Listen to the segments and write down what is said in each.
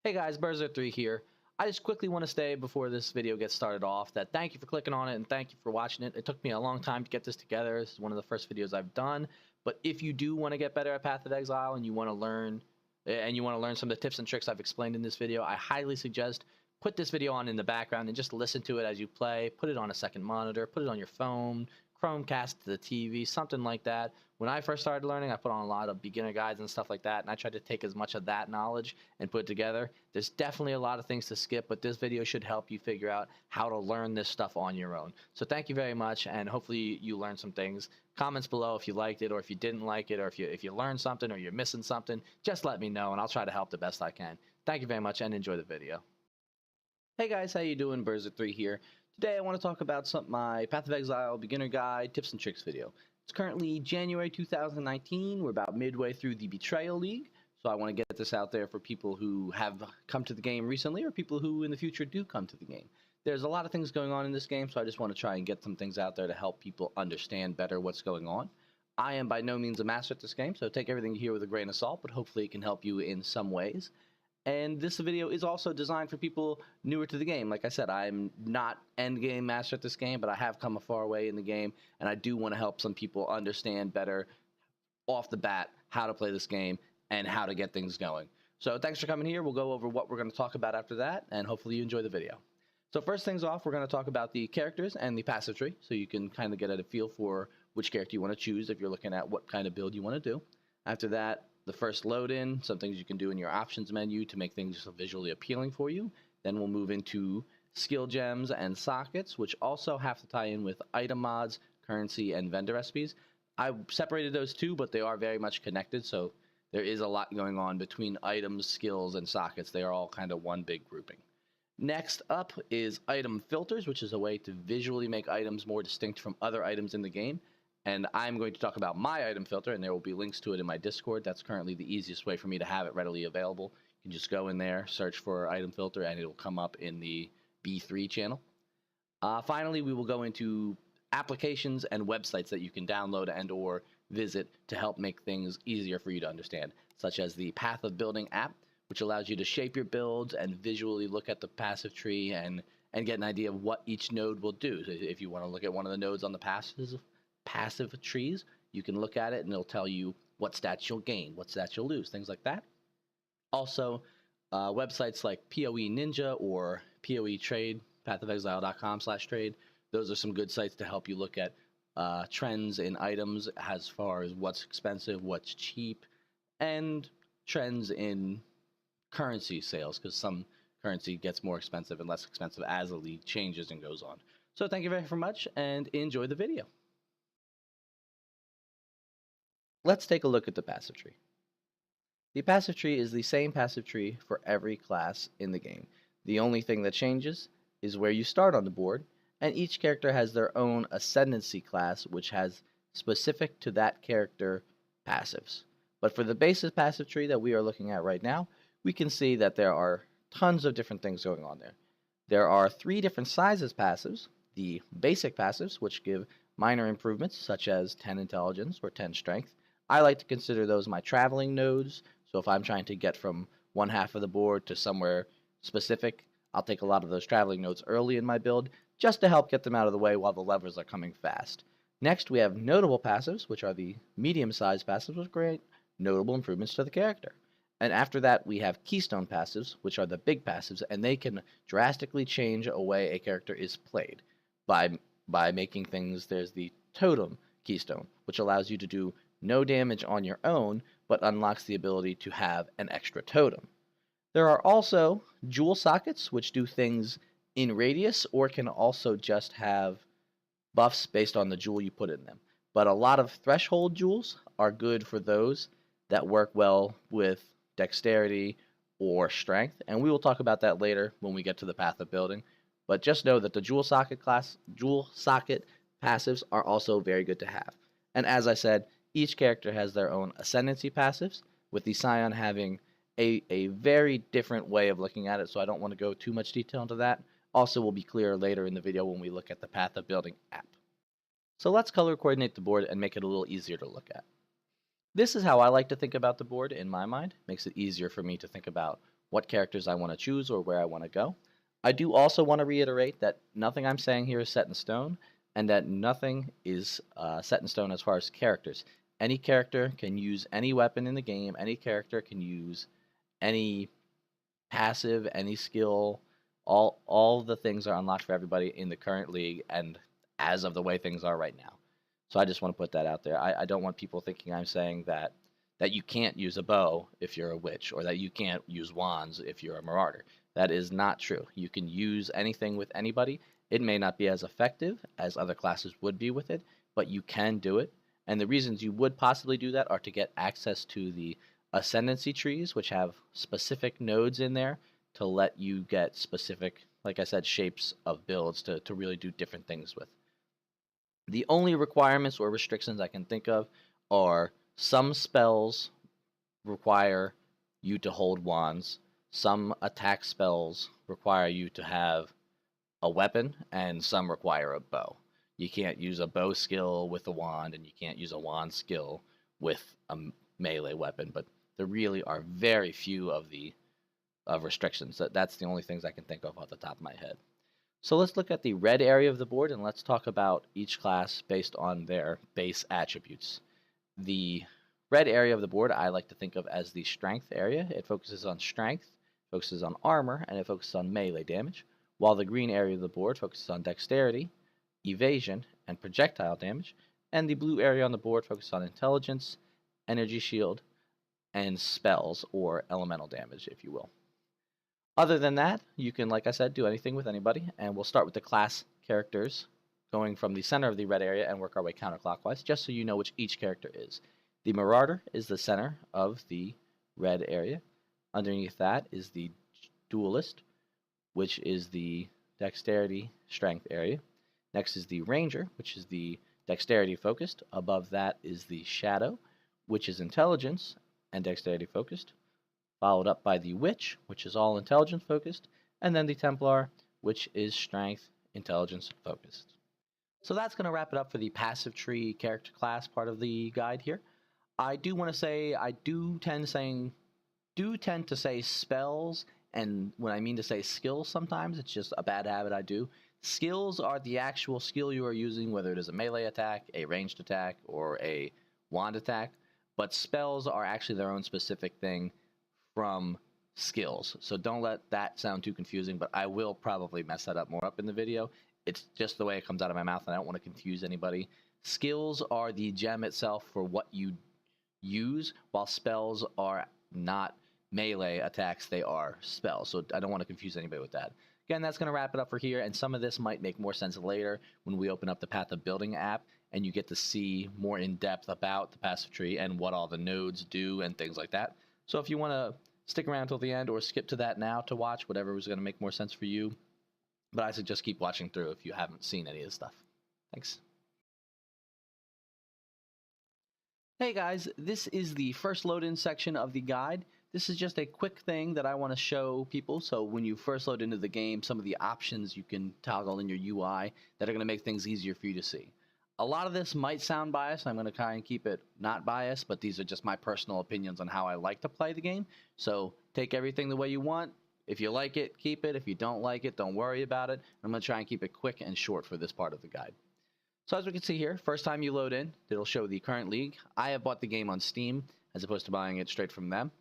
Hey guys, Berzer3 here. I just quickly want to say before this video gets started off that thank you for clicking on it and thank you for watching it. It took me a long time to get this together. This is one of the first videos I've done. But if you do want to get better at Path of Exile and you want to learn some of the tips and tricks I've explained in this video, I highly suggest put this video on in the background and just listen to it as you play. Put it on a second monitor, put it on your phone, Chromecast to the TV, something like that. When I first started learning, I put on a lot of beginner guides and stuff like that, and I tried to take as much of that knowledge and put it together. There's definitely a lot of things to skip, but this video should help you figure out how to learn this stuff on your own. So thank you very much, and hopefully you learned some things. Comments below if you liked it or if you didn't like it, or if you learned something or you're missing something, just let me know and I'll try to help the best I can. Thank you very much and enjoy the video. Hey guys, how you doing? Berzer3 here. Today I want to talk about my Path of Exile beginner guide tips and tricks video. It's currently January 2019. We're about midway through the Betrayal League, so I want to get this out there for people who have come to the game recently or people who in the future do come to the game. There's a lot of things going on in this game, so I just want to try and get some things out there to help people understand better what's going on. I am by no means a master at this game, so take everything you hear with a grain of salt, but hopefully it can help you in some ways. And this video is also designed for people newer to the game. Like I said, I'm not endgame master at this game, but I have come a far way in the game, and I do want to help some people understand better off the bat how to play this game and how to get things going. So thanks for coming here. We'll go over what we're going to talk about after that, and hopefully you enjoy the video. So first things off, we're going to talk about the characters and the passive tree, so you can kind of get a feel for which character you want to choose if you're looking at what kind of build you want to do. After that, the first load in, some things you can do in your options menu to make things visually appealing for you. Then we'll move into skill gems and sockets, which also have to tie in with item mods, currency, and vendor recipes. I separated those two, but they are very much connected, so there is a lot going on between items, skills, and sockets. They are all kind of one big grouping. Next up is item filters, which is a way to visually make items more distinct from other items in the game. And I'm going to talk about my item filter, and there will be links to it in my Discord. That's currently the easiest way for me to have it readily available. You can just go in there, search for item filter, and it'll come up in the B3 channel. Finally, we will go into applications and websites that you can download and or visit to help make things easier for you to understand, such as the Path of Building app, which allows you to shape your builds and visually look at the passive tree and get an idea of what each node will do. So if you want to look at one of the nodes on the passive trees, you can look at it and it'll tell you what stats you'll gain, what stats you'll lose, things like that. Also, websites like PoE Ninja or PoE Trade, pathofexile.com/trade, those are some good sites to help you look at trends in items as far as what's expensive, what's cheap, and trends in currency sales, because some currency gets more expensive and less expensive as the league changes and goes on. So thank you very much and enjoy the video. Let's take a look at the passive tree. The passive tree is the same passive tree for every class in the game. The only thing that changes is where you start on the board, and each character has their own ascendancy class, which has specific to that character passives. But for the basic passive tree that we are looking at right now, we can see that there are tons of different things going on there. There are 3 different sizes passives: the basic passives, which give minor improvements such as 10 intelligence or 10 strength. I like to consider those my traveling nodes, so if I'm trying to get from one half of the board to somewhere specific, I'll take a lot of those traveling nodes early in my build just to help get them out of the way while the levers are coming fast. Next, we have notable passives, which are the medium-sized passives with great notable improvements to the character. And after that, we have keystone passives, which are the big passives, and they can drastically change a way a character is played by making things. There's the totem keystone, which allows you to do no damage on your own, but unlocks the ability to have an extra totem. There are also jewel sockets, which do things in radius or can also just have buffs based on the jewel you put in them. But a lot of threshold jewels are good for those that work well with dexterity or strength, and we will talk about that later when we get to the Path of Building. But just know that the jewel socket passives are also very good to have. And as I said, each character has their own ascendancy passives, with the Scion having a very different way of looking at it, so I don't want to go too much detail into that. Also will be clear later in the video when we look at the Path of Building app. So let's color coordinate the board and make it a little easier to look at. This is how I like to think about the board in my mind. It makes it easier for me to think about what characters I want to choose or where I want to go. I do also want to reiterate that nothing I'm saying here is set in stone, and that nothing is set in stone as far as characters. Any character can use any weapon in the game. Any character can use any passive, any skill. All the things are unlocked for everybody in the current league, and as of the way things are right now. So I just want to put that out there. I don't want people thinking I'm saying that you can't use a bow if you're a witch, or that you can't use wands if you're a marauder. That is not true. You can use anything with anybody. It may not be as effective as other classes would be with it, but you can do it. And the reasons you would possibly do that are to get access to the ascendancy trees, which have specific nodes in there to let you get specific, like I said, shapes of builds to really do different things with. The only requirements or restrictions I can think of are some spells require you to hold wands, some attack spells require you to have a weapon, and some require a bow. You can't use a bow skill with a wand, and you can't use a wand skill with a melee weapon, but there really are very few of the restrictions. That's the only things I can think of off the top of my head. So let's look at the red area of the board, and let's talk about each class based on their base attributes. The red area of the board I like to think of as the strength area. It focuses on strength, focuses on armor, and it focuses on melee damage, while the green area of the board focuses on dexterity, evasion, and projectile damage, and the blue area on the board focuses on intelligence, energy shield, and spells, or elemental damage, if you will. Other than that, you can, like I said, do anything with anybody, and we'll start with the class characters, going from the center of the red area and work our way counterclockwise, just so you know which each character is. The Marauder is the center of the red area. Underneath that is the Duelist, which is the dexterity strength area. Next is the Ranger, which is the dexterity focused. Above that is the Shadow, which is intelligence and dexterity focused, followed up by the Witch, which is all intelligence focused, and then the Templar, which is strength, intelligence focused. So that's going to wrap it up for the passive tree character class part of the guide here. I do want to say I do tend to say spells, and when I mean to say skills sometimes, it's just a bad habit I do. Skills are the actual skill you are using, whether it is a melee attack, a ranged attack, or a wand attack, but spells are actually their own specific thing from skills. So don't let that sound too confusing, but I will probably mess that up more up in the video. It's just the way it comes out of my mouth, and I don't want to confuse anybody. Skills are the gem itself for what you use, while spells are not melee attacks, they are spells. So I don't want to confuse anybody with that. Again, that's going to wrap it up for here, and some of this might make more sense later when we open up the Path of Building app and you get to see more in depth about the passive tree and what all the nodes do and things like that. So if you want to stick around till the end or skip to that now to watch, whatever was going to make more sense for you. But I suggest keep watching through if you haven't seen any of this stuff. Thanks. Hey guys, this is the first load-in section of the guide. This is just a quick thing that I want to show people. So when you first load into the game, some of the options you can toggle in your UI that are going to make things easier for you to see. A lot of this might sound biased. I'm going to try and keep it not biased, but these are just my personal opinions on how I like to play the game. So take everything the way you want. If you like it, keep it. If you don't like it, don't worry about it. I'm going to try and keep it quick and short for this part of the guide. So as we can see here, first time you load in, it'll show the current league. I have bought the game on Steam as opposed to buying it straight from them.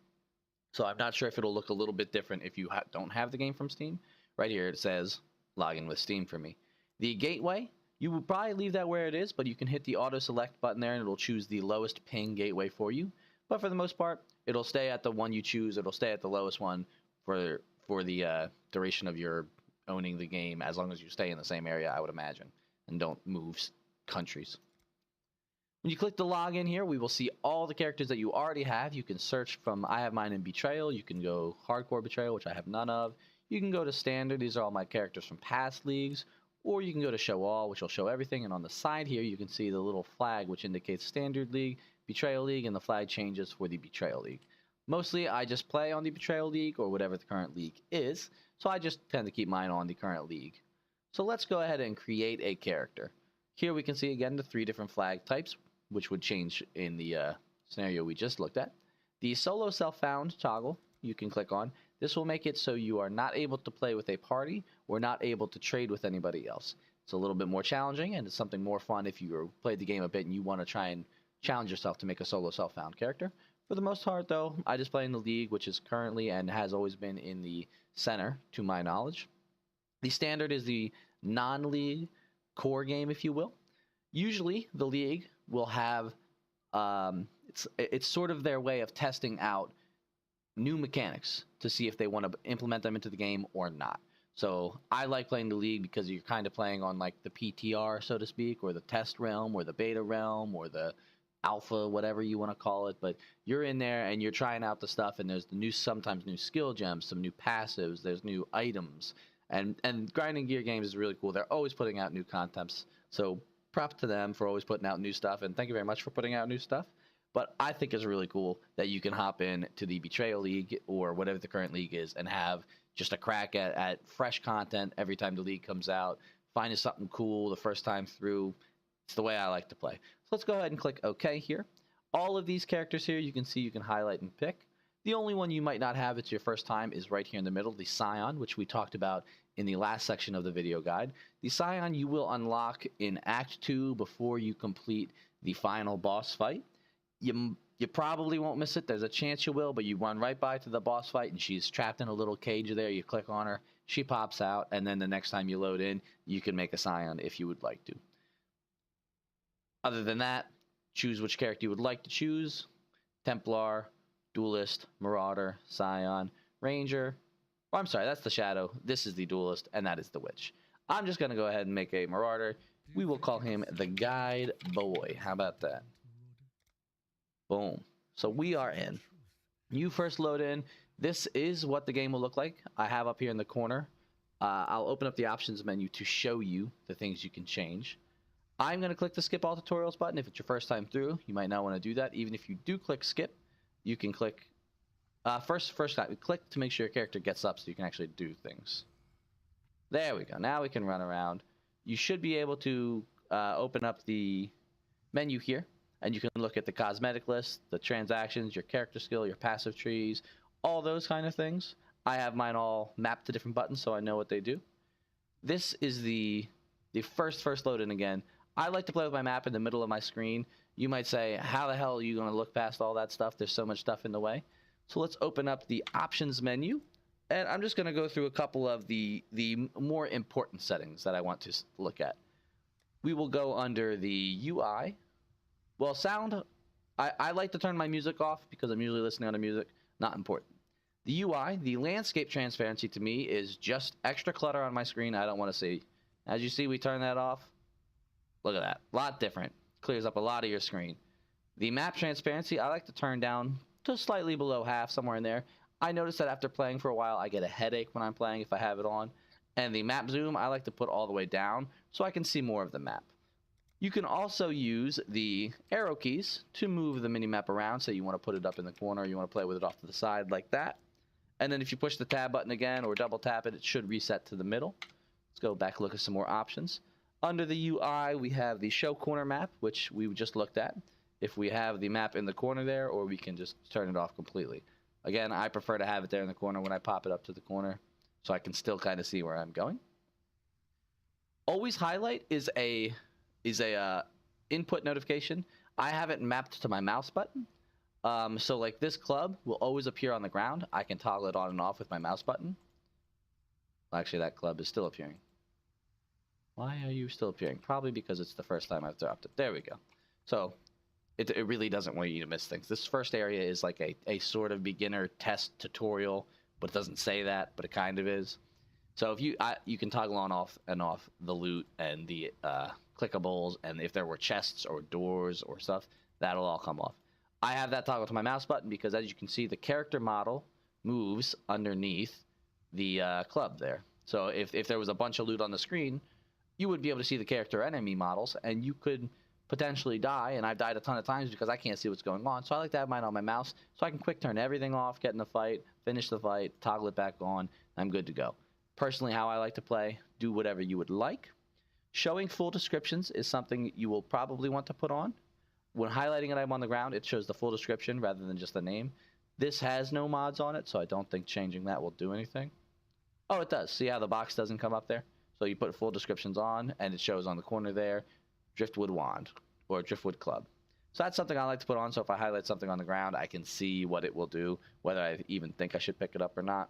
So I'm not sure if it'll look a little bit different if you don't have the game from Steam. Right here it says log in with Steam for me. The gateway, you will probably leave that where it is, but you can hit the auto select button there and it'll choose the lowest ping gateway for you. But for the most part, it'll stay at the one you choose. It'll stay at the lowest one for the duration of your owning the game, as long as you stay in the same area, I would imagine, and don't move countries. When you click the login here, we will see all the characters that you already have. You can search from, I have mine in Betrayal. You can go Hardcore Betrayal, which I have none of. You can go to Standard. These are all my characters from past leagues. Or you can go to Show All, which will show everything. And on the side here, you can see the little flag, which indicates Standard League, Betrayal League, and the flag changes for the Betrayal League. Mostly, I just play on the Betrayal League or whatever the current league is. So I just tend to keep mine on the current league. So let's go ahead and create a character. Here we can see, again, the 3 different flag types, which would change in the scenario we just looked at. The solo self-found toggle you can click on. This will make it so you are not able to play with a party or not able to trade with anybody else. It's a little bit more challenging, and it's something more fun if you played the game a bit and you want to try and challenge yourself to make a solo self-found character. For the most part, though, I just play in the league, which is currently and has always been in the center, to my knowledge. The standard is the non-league core game, if you will. Usually, the league will have it's sort of their way of testing out new mechanics to see if they want to implement them into the game or not. So I like playing the league because you're kind of playing on like the PTR, so to speak, or the test realm, or the beta realm, or the alpha, whatever you want to call it. But you're in there and you're trying out the stuff, and there's the new, sometimes new skill gems, some new passives, there's new items, and grinding gear games is really cool. They're always putting out new contents, so props to them for always putting out new stuff, and thank you very much for putting out new stuff. But I think it's really cool that you can hop in to the Betrayal League or whatever the current league is and have just a crack at fresh content every time the league comes out, finding something cool the first time through. It's the way I like to play. So let's go ahead and click OK here. All of these characters here, you can see you can highlight and pick. The only one you might not have, it's your first time, is right here in the middle, the Scion, which we talked about in the last section of the video guide. The Scion you will unlock in Act 2 before you complete the final boss fight. You probably won't miss it. There's a chance you will, but you run right by to the boss fight, and she's trapped in a little cage there. You click on her, she pops out, and then the next time you load in, you can make a Scion if you would like to. Other than that, choose which character you would like to choose. Templar, Duelist, Marauder, Scion, Ranger. Oh, I'm sorry, that's the Shadow. This is the Duelist, and that is the Witch. I'm just going to go ahead and make a Marauder. We will call him the Guide Boy. How about that? Boom. So we are in. You first load in. This is what the game will look like. I have up here in the corner. I'll open up the options menu to show you the things you can change. I'm going to click the skip all tutorials button. If it's your first time through, you might not want to do that. Even if you do click skip, you can click first time, click to make sure your character gets up so you can actually do things. There we go. Now we can run around. You should be able to open up the menu here, and you can look at the cosmetic list, the transactions, your character skill, your passive trees, all those kind of things. I have mine all mapped to different buttons so I know what they do. This is the first load in again. I like to play with my map in the middle of my screen. You might say, how the hell are you going to look past all that stuff? There's so much stuff in the way. So let's open up the options menu. And I'm just going to go through a couple of the more important settings that I want to look at. We will go under the UI. Well, sound, I like to turn my music off because I'm usually listening on the music. Not important. The UI, the landscape transparency to me is just extra clutter on my screen I don't want to see. As you see, we turn that off. Look at that. A lot different. Clears up a lot of your screen. The map transparency, I like to turn down to slightly below half, somewhere in there. I notice that after playing for a while, I get a headache when I'm playing if I have it on. And the map zoom, I like to put all the way down so I can see more of the map. You can also use the arrow keys to move the mini-map around. Say you want to put it up in the corner, you want to play with it off to the side like that. And then if you push the tab button again or double tap it, it should reset to the middle. Let's go back and look at some more options. Under the UI, we have the show corner map, which we just looked at. If we have the map in the corner there, or we can just turn it off completely. Again, I prefer to have it there in the corner when I pop it up to the corner so I can still kind of see where I'm going. Always highlight is a input notification. I have it mapped to my mouse button. So like this club will always appear on the ground. I can toggle it on and off with my mouse button. Actually, that club is still appearing. Why are you still appearing? Probably because it's the first time I've dropped it. There we go. So it really doesn't want you to miss things. This first area is like a sort of beginner test tutorial, but it doesn't say that, but it kind of is. So if you can toggle on off and off the loot and the clickables, and if there were chests or doors or stuff, that'll all come off. I have that toggled to my mouse button because, as you can see, the character model moves underneath the club there. So if there was a bunch of loot on the screen, you would be able to see the character enemy models, and you could potentially die, and I've died a ton of times because I can't see what's going on. So I like to have mine on my mouse so I can quick turn everything off, get in the fight, finish the fight, toggle it back on, and I'm good to go. Personally, how I like to play, do whatever you would like. Showing full descriptions is something you will probably want to put on. When highlighting an item on the ground, it shows the full description rather than just the name. This has no mods on it, so I don't think changing that will do anything. Oh, it does. See how the box doesn't come up there? So you put full descriptions on, and it shows on the corner there, Driftwood Wand, or Driftwood Club. So that's something I like to put on, so if I highlight something on the ground, I can see what it will do, whether I even think I should pick it up or not.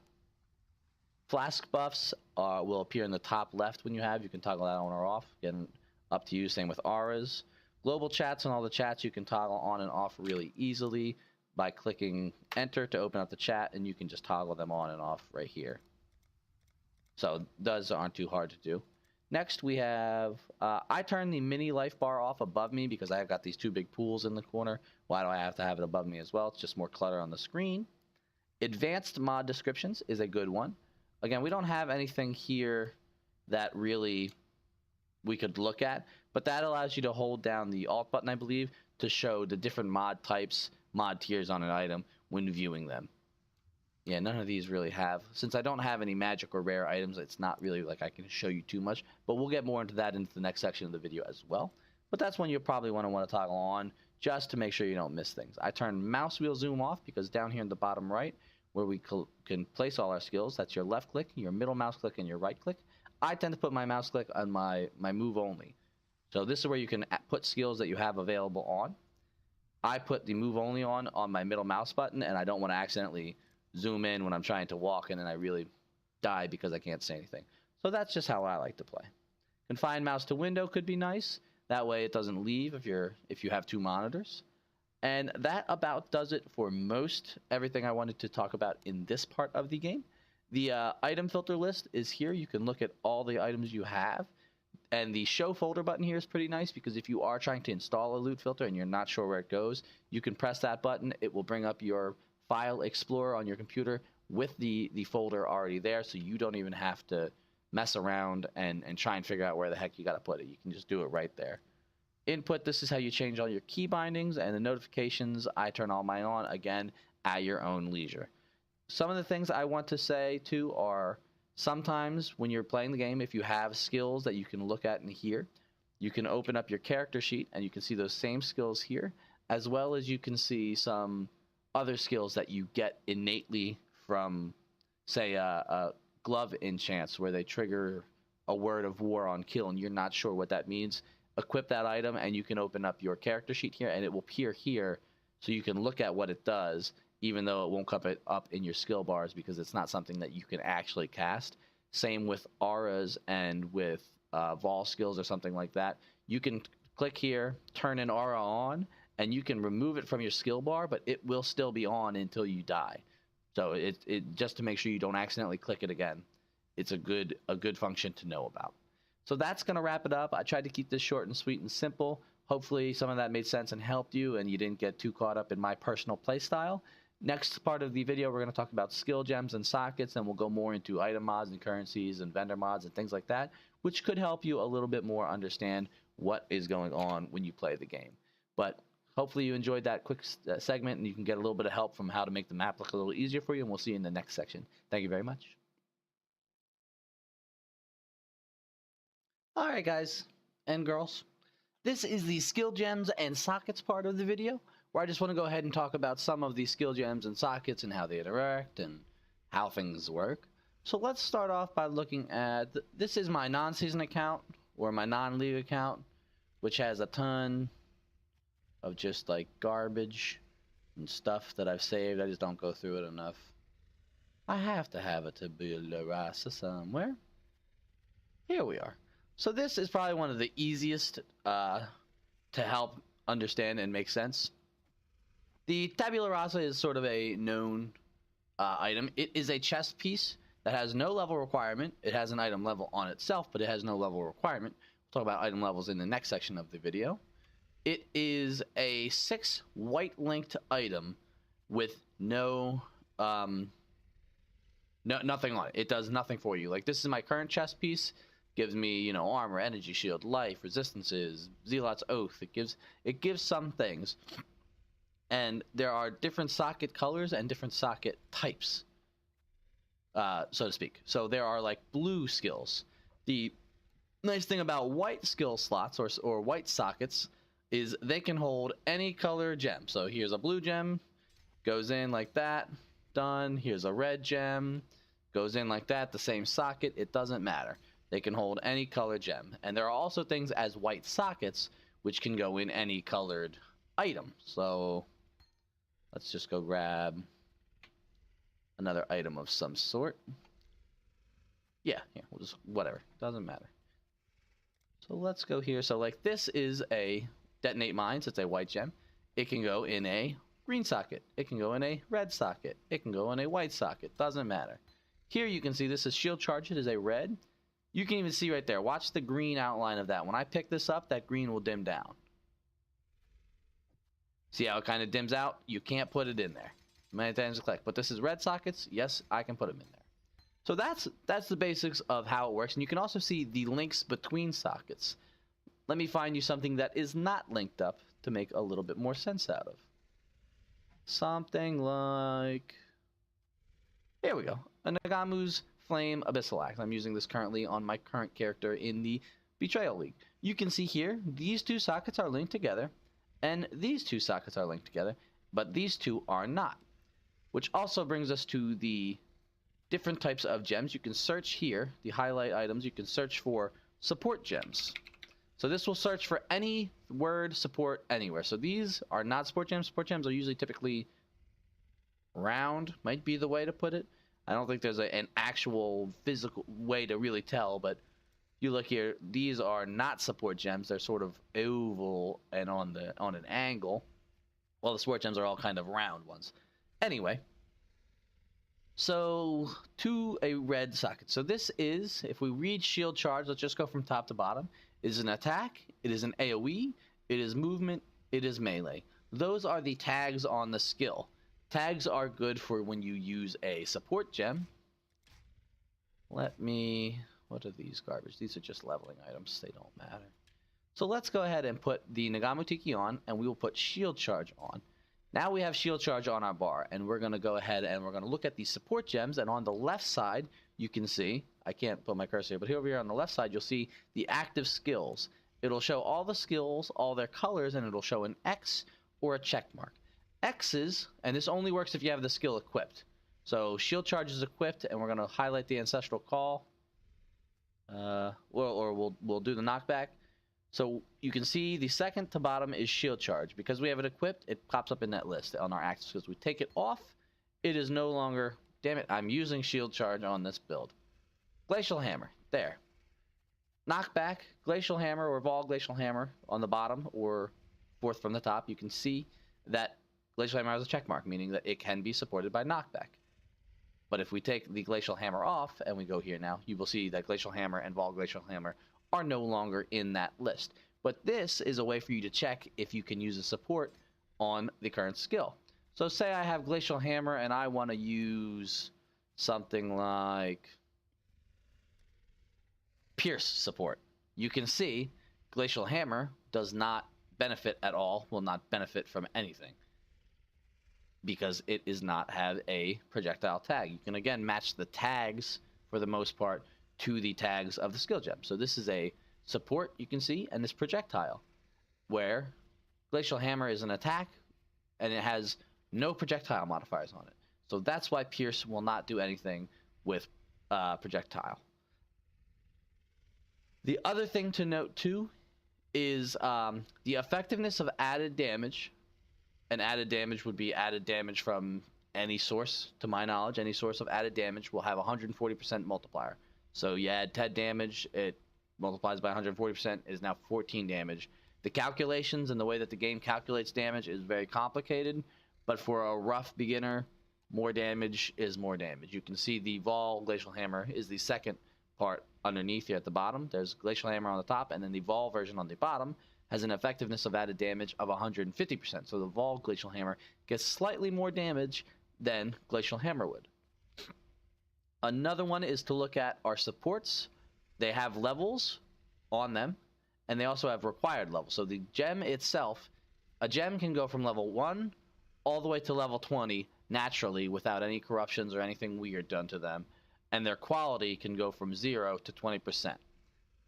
Flask buffs will appear in the top left when you have. You can toggle that on or off. Again, up to you. Same with auras. Global chats and all the chats you can toggle on and off really easily by clicking enter to open up the chat, and you can just toggle them on and off right here. So those aren't too hard to do. Next we have, I turn the mini life bar off above me because I've got these two big pools in the corner. Why do I have to have it above me as well? It's just more clutter on the screen. Advanced mod descriptions is a good one. Again, we don't have anything here that really we could look at, but that allows you to hold down the Alt button, I believe, to show the different mod types, mod tiers on an item when viewing them. Yeah, none of these really have. Since I don't have any magic or rare items, it's not really like I can show you too much, but we'll get more into that into the next section of the video as well. But that's when you'll probably want to toggle on just to make sure you don't miss things. I turn mouse wheel zoom off because down here in the bottom right, where we can place all our skills, that's your left click, your middle mouse click, and your right click. I tend to put my mouse click on my move only. So this is where you can put skills that you have available on. I put the move only on my middle mouse button, and I don't want to accidentally zoom in when I'm trying to walk and then I really die because I can't say anything. So that's just how I like to play. Confine mouse to window could be nice. That way it doesn't leave if you have two monitors. And that about does it for most everything I wanted to talk about in this part of the game. The item filter list is here. You can look at all the items you have. And the show folder button here is pretty nice because if you are trying to install a loot filter and you're not sure where it goes, you can press that button. It will bring up your file explorer on your computer with the folder already there, so you don't even have to mess around and try and figure out where the heck you got to put it. You can just do it right there. Input, this is how you change all your key bindings, and the notifications, I turn all mine on, again, at your own leisure. Some of the things I want to say too are sometimes when you're playing the game, if you have skills that you can look at in here, you can open up your character sheet and you can see those same skills here, as well as you can see some other skills that you get innately from, say, glove enchants where they trigger a word of war on kill and you're not sure what that means. Equip that item and you can open up your character sheet here and it will appear here so you can look at what it does, even though it won't come up in your skill bars because it's not something that you can actually cast. Same with auras and with vol skills or something like that. You can click here, turn an aura on, and you can remove it from your skill bar, but it will still be on until you die. So it just to make sure you don't accidentally click it again. It's a good function to know about. So that's going to wrap it up. I tried to keep this short and sweet and simple. Hopefully some of that made sense and helped you and you didn't get too caught up in my personal play style. Next part of the video, we're going to talk about skill gems and sockets, and we'll go more into item mods and currencies and vendor mods and things like that, which could help you a little bit more understand what is going on when you play the game. But hopefully you enjoyed that quick segment and you can get a little bit of help from how to make the map look a little easier for you, and we'll see you in the next section. Thank you very much. All right, guys and girls. This is the skill gems and sockets part of the video, where I just want to go ahead and talk about some of the skill gems and sockets and how they interact and how things work. So let's start off by looking at, this is my non-season account or my non-league account, which has a ton of just like garbage and stuff that I've saved. I just don't go through it enough. I have to have it to build a rasa somewhere. Here we are. So this is probably one of the easiest to help understand and make sense. The tabula rasa is sort of a known item. It is a chess piece that has no level requirement. It has an item level on itself, but it has no level requirement. We'll talk about item levels in the next section of the video. It is a 6 white linked item with nothing on it. It does nothing for you. Like, this is my current chess piece. Gives me, you know, armor, energy shield, life, resistances, zealot's oath. It gives some things. And there are different socket colors and different socket types, so to speak. So there are like blue skills. The nice thing about white skill slots or white sockets is they can hold any color gem. So here's a blue gem. Goes in like that. Done. Here's a red gem. Goes in like that. The same socket. It doesn't matter. They can hold any color gem. And there are also things as white sockets, which can go in any colored item. So let's just go grab another item of some sort. Yeah, we'll just, whatever. Doesn't matter. So let's go here. So like this is a detonate mines. It's a white gem. It can go in a green socket. It can go in a red socket. It can go in a white socket. Doesn't matter. Here you can see this is shield charge. It is a red. You can even see right there. Watch the green outline of that. When I pick this up, that green will dim down. See how it kind of dims out? You can't put it in there. Many times click. But this is red sockets. Yes, I can put them in there. So that's the basics of how it works. And you can also see the links between sockets. Let me find you something that is not linked up to make a little bit more sense out of. Something like... Here we go. A Nagamu's Flame Abyssal Axe. I'm using this currently on my current character in the Betrayal League. You can see here, these two sockets are linked together, and these two sockets are linked together, but these two are not. Which also brings us to the different types of gems. You can search here, the highlight items, you can search for support gems. So this will search for any word support anywhere. So these are not support gems. Support gems are usually typically round, might be the way to put it. I don't think there's an actual physical way to really tell, but you look here, these are not support gems. They're sort of oval and on an angle. Well, the support gems are all kind of round ones. Anyway, so to a red socket. So this is, if we read shield charge, let's just go from top to bottom. It is an attack, it is an AoE, it is movement, it is melee. Those are the tags on the skill. Tags are good for when you use a support gem. What are these garbage? These are just leveling items. They don't matter. So let's go ahead and put the Nagamu Tiki on, and we will put shield charge on. Now we have shield charge on our bar, and we're going to go ahead and we're going to look at the support gems, and on the left side, you can see, I can't put my cursor here, but over here on the left side, you'll see the active skills. It'll show all the skills, all their colors, and it'll show an X or a check mark. X's, and this only works if you have the skill equipped. So shield charge is equipped, and we're going to highlight the ancestral call. We'll do the knockback. So you can see the second to bottom is shield charge. Because we have it equipped, it pops up in that list on our active skills. We take it off, it is no longer, damn it, I'm using shield charge on this build. Glacial Hammer, there. Knockback, Glacial Hammer or Vol Glacial Hammer on the bottom or fourth from the top. You can see that Glacial Hammer has a check mark, meaning that it can be supported by knockback. But if we take the Glacial Hammer off, and we go here now, you will see that Glacial Hammer and Vol Glacial Hammer are no longer in that list. But this is a way for you to check if you can use a support on the current skill. So say I have Glacial Hammer and I want to use something like Pierce support. You can see Glacial Hammer does not benefit at all, will not benefit from anything, because it does not have a projectile tag. You can again match the tags for the most part to the tags of the skill gem. So this is a support, you can see, and this projectile, where Glacial Hammer is an attack and it has no projectile modifiers on it. So that's why Pierce will not do anything with projectile. The other thing to note too is the effectiveness of added damage. And added damage would be added damage from any source, to my knowledge. Any source of added damage will have 140% multiplier. So you add 10 damage, it multiplies by 140%, is now 14 damage. The calculations and the way that the game calculates damage is very complicated, but for a rough beginner, more damage is more damage. You can see the Vol Glacial Hammer is the second part underneath here at the bottom. There's Glacial Hammer on the top, and then the Vol version on the bottom has an effectiveness of added damage of 150%. So the Vol Glacial Hammer gets slightly more damage than Glacial Hammer would. Another one is to look at our supports. They have levels on them, and they also have required levels. So the gem itself, a gem can go from level 1 all the way to level 20 naturally without any corruptions or anything weird done to them. And their quality can go from 0 to 20%.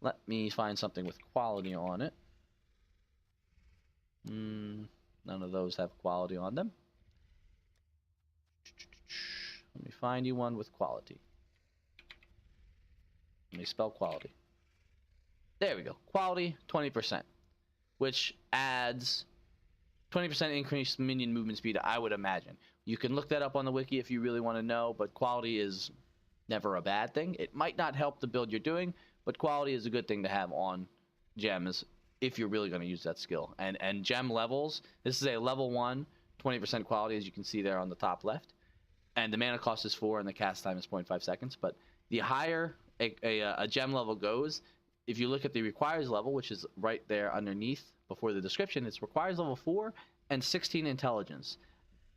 Let me find something with quality on it. None of those have quality on them. Let me find you one with quality. Let me spell quality. There we go. Quality, 20%, which adds 20% increased minion movement speed, I would imagine. You can look that up on the wiki if you really want to know, but quality is never a bad thing. It might not help the build you're doing, but quality is a good thing to have on gems if you're really going to use that skill. And gem levels, this is a level 1, 20% quality, as you can see there on the top left. And the mana cost is 4 and the cast time is 0.5 seconds. But the higher a gem level goes, if you look at the requires level, which is right there underneath before the description, it's requires level 4 and 16 intelligence.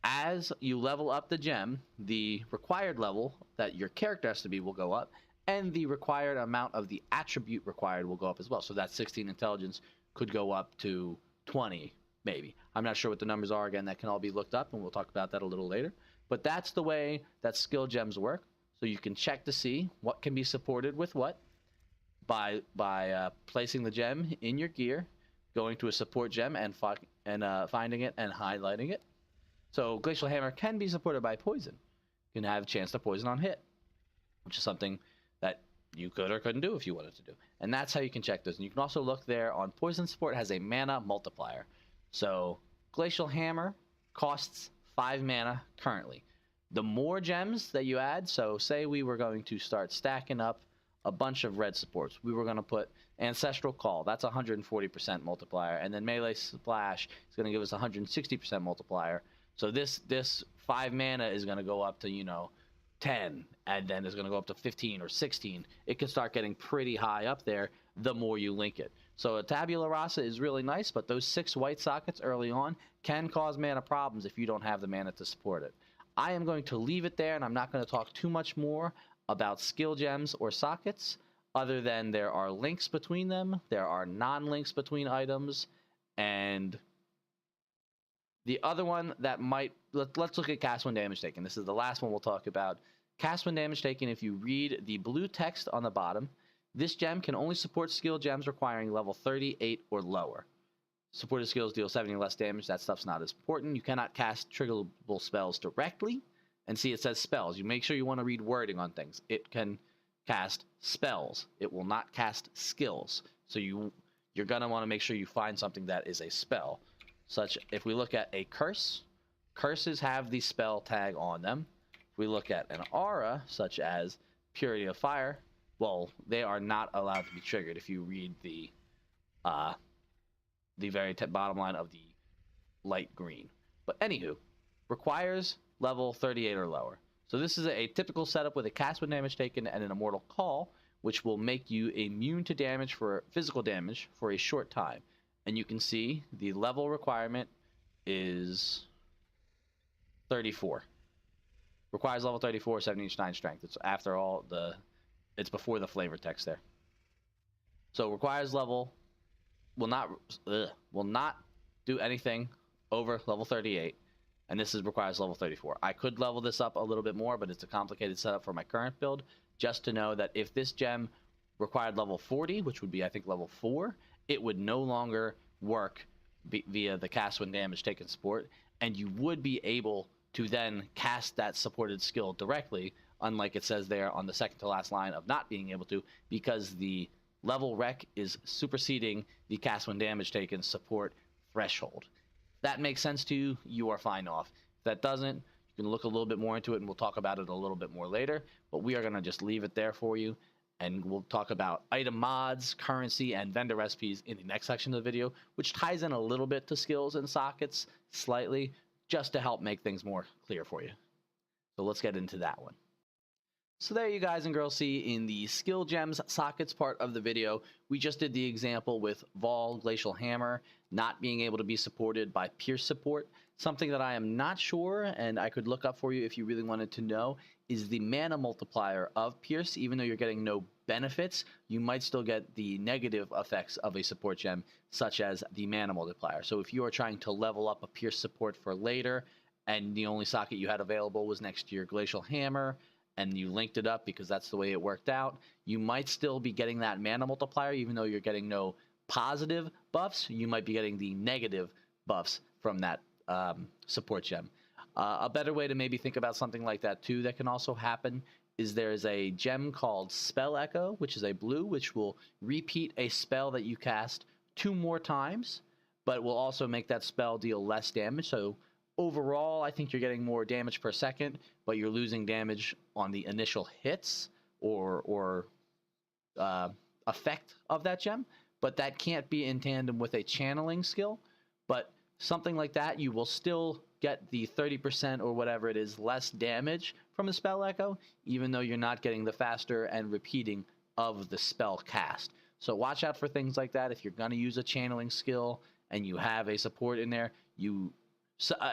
As you level up the gem, the required level that your character has to be will go up, and the required amount of the attribute required will go up as well. So that 16 intelligence could go up to 20, maybe. I'm not sure what the numbers are. Again, that can all be looked up, and we'll talk about that a little later. But that's the way that skill gems work. So you can check to see what can be supported with what by placing the gem in your gear, going to a support gem and finding it and highlighting it. So Glacial Hammer can be supported by poison. You can have a chance to poison on hit, which is something that you could or couldn't do if you wanted to do. And that's how you can check those. And you can also look there on poison support has a mana multiplier. So Glacial Hammer costs 5 mana currently. The more gems that you add, so say we were going to start stacking up a bunch of red supports. We were going to put Ancestral Call, that's 140% multiplier, and then Melee Splash is going to give us 160% multiplier. So this 5 mana is going to go up to, 10, and then it's going to go up to 15 or 16. It can start getting pretty high up there the more you link it. So a Tabula Rasa is really nice, but those 6 white sockets early on can cause mana problems if you don't have the mana to support it. I am going to leave it there, and I'm not going to talk too much more about skill gems or sockets, other than there are links between them, there are non-links between items, and the other one that might, let's look at cast when damage taken. This is the last one we'll talk about. Cast when damage taken, if you read the blue text on the bottom, this gem can only support skill gems requiring level 38 or lower. Supported skills deal 70 less damage. That stuff's not as important. You cannot cast triggerable spells directly. And see, it says spells. You make sure you want to read wording on things. It can cast spells. It will not cast skills. So you're going to want to make sure you find something that is a spell. Such, if we look at a curse, curses have the spell tag on them. If we look at an aura, such as Purity of Fire, well, they are not allowed to be triggered if you read the very bottom line of the light green. But anywho, requires level 38 or lower. So this is a typical setup with a cast when damage taken and an Immortal Call, which will make you immune to damage for physical damage for a short time. And you can see the level requirement is 34. Requires level 34, 7-9 strength. It's after all it's before the flavor text there. So requires level will not do anything over level 38. And this requires level 34. I could level this up a little bit more, but it's a complicated setup for my current build. Just to know that if this gem required level 40, which would be, I think, level 4, it would no longer work via the cast when damage taken support, and you would be able to then cast that supported skill directly, unlike it says there on the second to last line of not being able to, because the level rec is superseding the cast when damage taken support threshold. That makes sense to you, you are fine off. If that doesn't, you can look a little bit more into it, and we'll talk about it a little bit more later, but we are going to just leave it there for you, and we'll talk about item mods, currency, and vendor recipes in the next section of the video, which ties in a little bit to skills and sockets slightly, just to help make things more clear for you. So let's get into that one. So there you guys and girls see in the skill gems sockets part of the video, we just did the example with Vol Glacial Hammer not being able to be supported by Pierce support. Something that I am not sure, and I could look up for you if you really wanted to know, is the mana multiplier of Pierce. Even though you're getting no benefits, you might still get the negative effects of a support gem, such as the mana multiplier. So if you are trying to level up a Pierce support for later, and the only socket you had available was next to your Glacial Hammer, and you linked it up because that's the way it worked out, you might still be getting that mana multiplier. Even though you're getting no positive buffs, you might be getting the negative buffs from that support gem. A better way to maybe think about something like that too that can also happen is there's a gem called Spell Echo, which is a blue, which will repeat a spell that you cast 2 more times, but will also make that spell deal less damage. So overall, I think you're getting more damage per second, but you're losing damage on the initial hits or effect of that gem. But that can't be in tandem with a channeling skill. But something like that, you will still get the 30% or whatever it is less damage from the spell echo, even though you're not getting the faster and repeating of the spell cast. So watch out for things like that. If you're going to use a channeling skill and you have a support in there,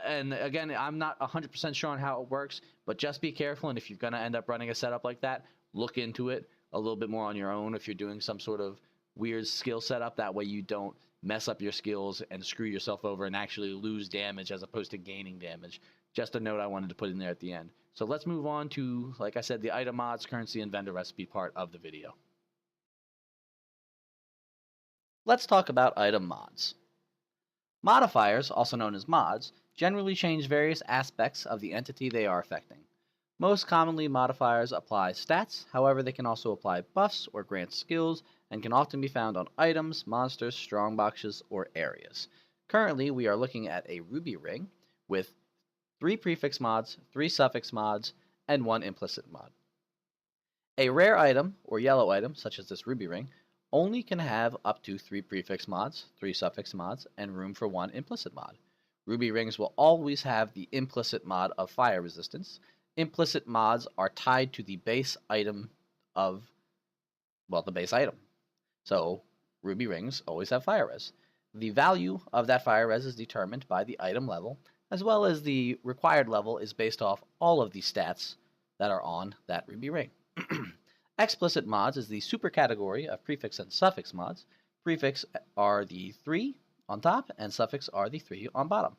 and again, I'm not 100% sure on how it works, but just be careful. And if you're going to end up running a setup like that, look into it a little bit more on your own if you're doing some sort of weird skill setup. That way you don't mess up your skills and screw yourself over and actually lose damage as opposed to gaining damage. Just a note I wanted to put in there at the end. So let's move on to, like I said, the item mods, currency, and vendor recipe part of the video. Let's talk about item mods. Modifiers, also known as mods, generally change various aspects of the entity they are affecting. Most commonly, modifiers apply stats, however they can also apply buffs or grant skills, and can often be found on items, monsters, strongboxes, or areas. Currently, we are looking at a ruby ring with 3 prefix mods, 3 suffix mods, and 1 implicit mod. A rare item, or yellow item, such as this ruby ring, only can have up to 3 prefix mods, 3 suffix mods, and room for 1 implicit mod. Ruby rings will always have the implicit mod of fire resistance. Implicit mods are tied to the base item the base item. So, ruby rings always have fire res. The value of that fire res is determined by the item level, as well as the required level is based off all of the stats that are on that ruby ring. Explicit mods is the super category of prefix and suffix mods. Prefix are the 3 on top, and suffix are the 3 on bottom.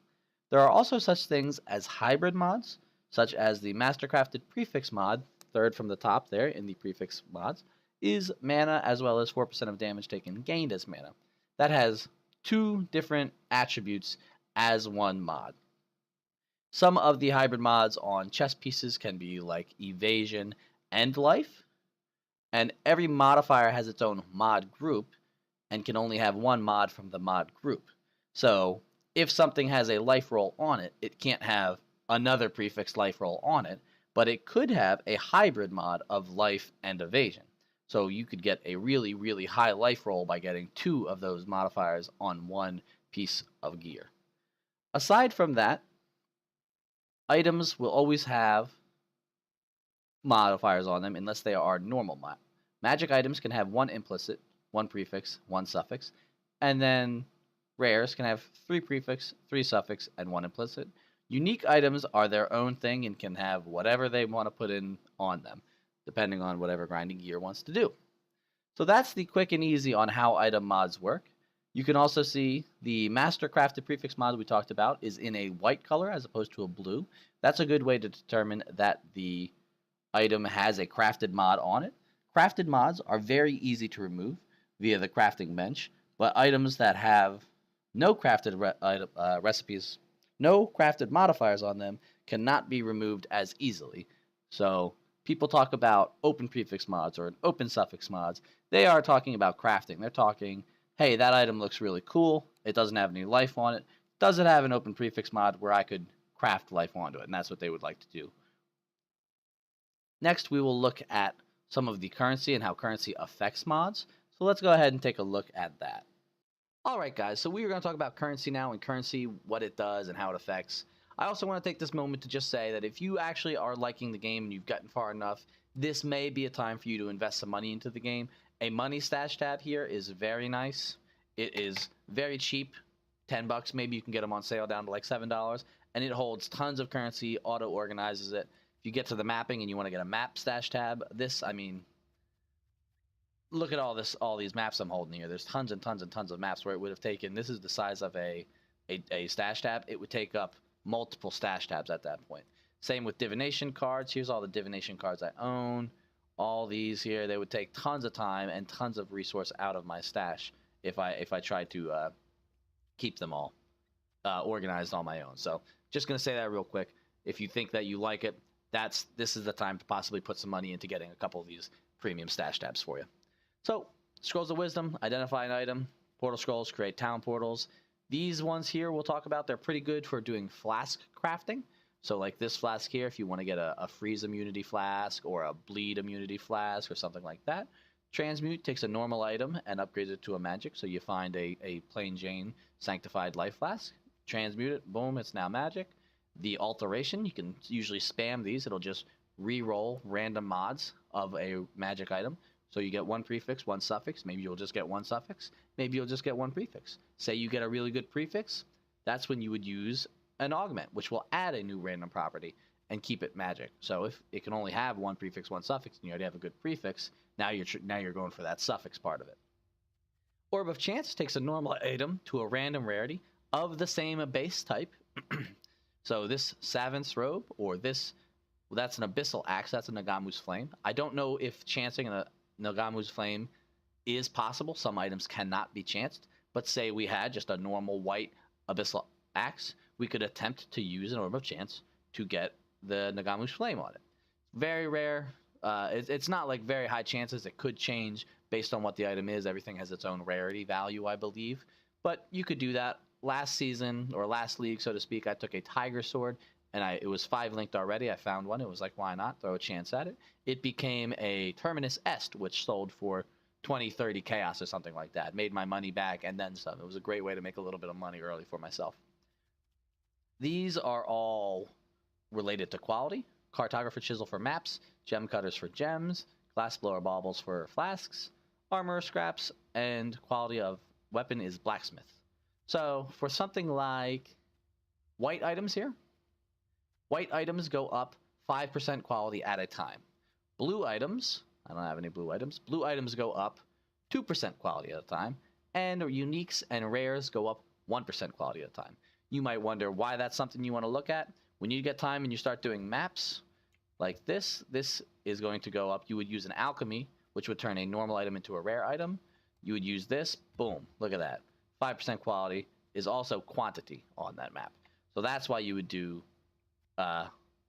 There are also such things as hybrid mods, such as the Mastercrafted Prefix mod, third from the top there in the prefix mods, is mana as well as 4% of damage taken gained as mana. That has 2 different attributes as one mod. Some of the hybrid mods on chess pieces can be like evasion and life, and every modifier has its own mod group and can only have 1 mod from the mod group. So if something has a life roll on it, it can't have another prefix life roll on it, but it could have a hybrid mod of life and evasion. So you could get a really, really high life roll by getting 2 of those modifiers on 1 piece of gear. Aside from that, items will always have modifiers on them unless they are normal. Magic items can have 1 implicit, 1 prefix, 1 suffix, and then rares can have 3 prefix, 3 suffix, and 1 implicit. Unique items are their own thing and can have whatever they want to put in on them, depending on whatever grinding gear wants to do. So that's the quick and easy on how item mods work. You can also see the Mastercrafted Prefix mod we talked about is in a white color as opposed to a blue. That's a good way to determine that the item has a crafted mod on it. Crafted mods are very easy to remove via the crafting bench, but items that have no crafted recipes, no crafted modifiers on them cannot be removed as easily. So people talk about open prefix mods or open suffix mods. They are talking about crafting. They're talking, hey, that item looks really cool. It doesn't have any life on it. Does it have an open prefix mod where I could craft life onto it? And that's what they would like to do. Next, we will look at some of the currency and how currency affects mods. So let's go ahead and take a look at that. Alright guys, so we are going to talk about currency now, and currency, what it does and how it affects. I also want to take this moment to just say that if you actually are liking the game and you've gotten far enough, this may be a time for you to invest some money into the game. A money stash tab here is very nice. It is very cheap, $10 maybe. You can get them on sale down to like $7, and it holds tons of currency, auto-organizes it. If you get to the mapping and you want to get a map stash tab, look at all these maps I'm holding here. There's tons and tons and tons of maps where it would have taken, this is the size of a stash tab. It would take up multiple stash tabs at that point. Same with divination cards. Here's all the divination cards I own. All these here, they would take tons of time and tons of resource out of my stash if I tried to keep them all organized on my own. So just going to say that real quick. if you think that you like it, this is the time to possibly put some money into getting a couple of these premium stash tabs for you. So, Scrolls of Wisdom, identify an item. Portal Scrolls, create town portals. These ones here we'll talk about, they're pretty good for doing flask crafting. So like this flask here, if you want to get a freeze immunity flask or a bleed immunity flask or something like that. Transmute takes a normal item and upgrades it to a magic. So you find a plain Jane sanctified life flask, transmute it, boom, it's now magic. The alteration, you can usually spam these. It'll just re-roll random mods of a magic item. So you get one prefix, one suffix. Maybe you'll just get one suffix. Maybe you'll just get one prefix. Say you get a really good prefix, that's when you would use an augment, which will add a new random property and keep it magic. So if it can only have one prefix, one suffix, and you already have a good prefix, now you're going for that suffix part of it. Orb of Chance takes a normal item to a random rarity of the same base type. So this Savant's Robe or this, well, that's an Abyssal Axe, that's a Nagamu's Flame. I don't know if chancing a Nagamu's Flame is possible. Some items cannot be chanced, but say we had just a normal white Abyssal Axe, we could attempt to use an Orb of Chance to get the Nagamu's Flame on it. Very rare. It's not like very high chances. It could change based on what the item is. Everything has its own rarity value, I believe. But you could do that. Last season, or last league, so to speak, I took a Tiger Sword, and it was 5 linked already. I found one. It was like, why not? Throw a chance at it. It became a Terminus Est, which sold for 20, 30 chaos or something like that. Made my money back and then some. It was a great way to make a little bit of money early for myself. These are all related to quality. Cartographer Chisel for maps, Gem Cutters for gems, Glassblower Baubles for flasks, Armor Scraps, and quality of weapon is Blacksmith. So for something like white items here, white items go up 5% quality at a time. Blue items, I don't have any blue items, blue items go up 2% quality at a time, and uniques and rares go up 1% quality at a time. You might wonder why that's something you want to look at. When you get time and you start doing maps like this is going to go up. You would use an alchemy, which would turn a normal item into a rare item. You would use this, boom, look at that. 5% quality is also quantity on that map. So that's why you would do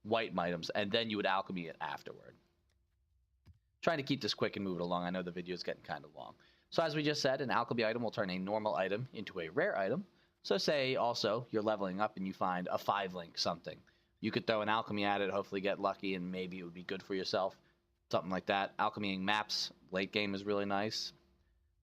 white items, and then you would alchemy it afterward. Trying to keep this quick and move it along. I know the video is getting kind of long. So as we just said, an alchemy item will turn a normal item into a rare item. So say also you're leveling up and you find a 5-link something. You could throw an alchemy at it, hopefully get lucky, and maybe it would be good for yourself. Something like that. Alchemying maps, late game is really nice.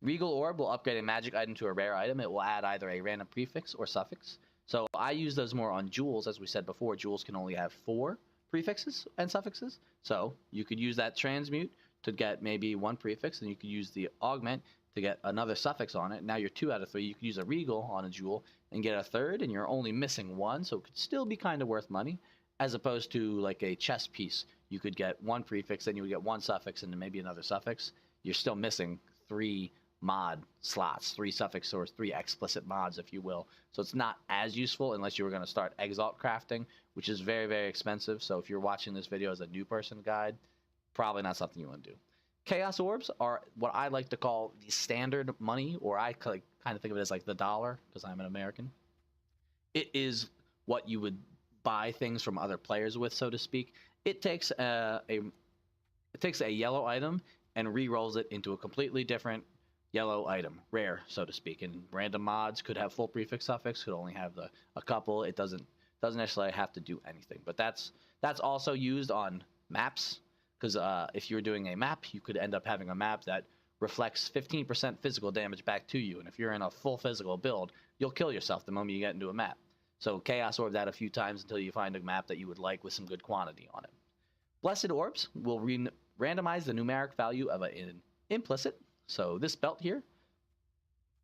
Regal Orb will upgrade a magic item to a rare item. It will add either a random prefix or suffix. So I use those more on jewels. As we said before, jewels can only have 4 prefixes and suffixes. So you could use that transmute to get maybe 1 prefix, and you could use the augment to get another suffix on it. Now you're 2 out of 3. You could use a regal on a jewel and get a 3rd, and you're only missing 1, so it could still be kind of worth money, as opposed to like a chess piece. You could get 1 prefix, then you would get 1 suffix, and then maybe another suffix. You're still missing 3 mod slots, 3 suffix or 3 explicit mods, if you will. So it's not as useful unless you were going to start Exalt crafting, which is very, very expensive. So if you're watching this video as a new person guide, probably not something you want to do. Chaos Orbs are what I like to call the standard money, or I kind of think of it as like the dollar, because I'm an American. It is what you would buy things from other players with, so to speak. It takes a yellow item and re-rolls it into a completely different yellow item, rare, so to speak. And random mods could have full prefix suffix, could only have a couple. It doesn't necessarily have to do anything. But that's also used on maps, because if you're doing a map, you could end up having a map that reflects 15% physical damage back to you. And if you're in a full physical build, you'll kill yourself the moment you get into a map. So Chaos Orb that a few times until you find a map that you would like with some good quantity on it. Blessed Orbs will randomize the numeric value of an implicit. So this belt here,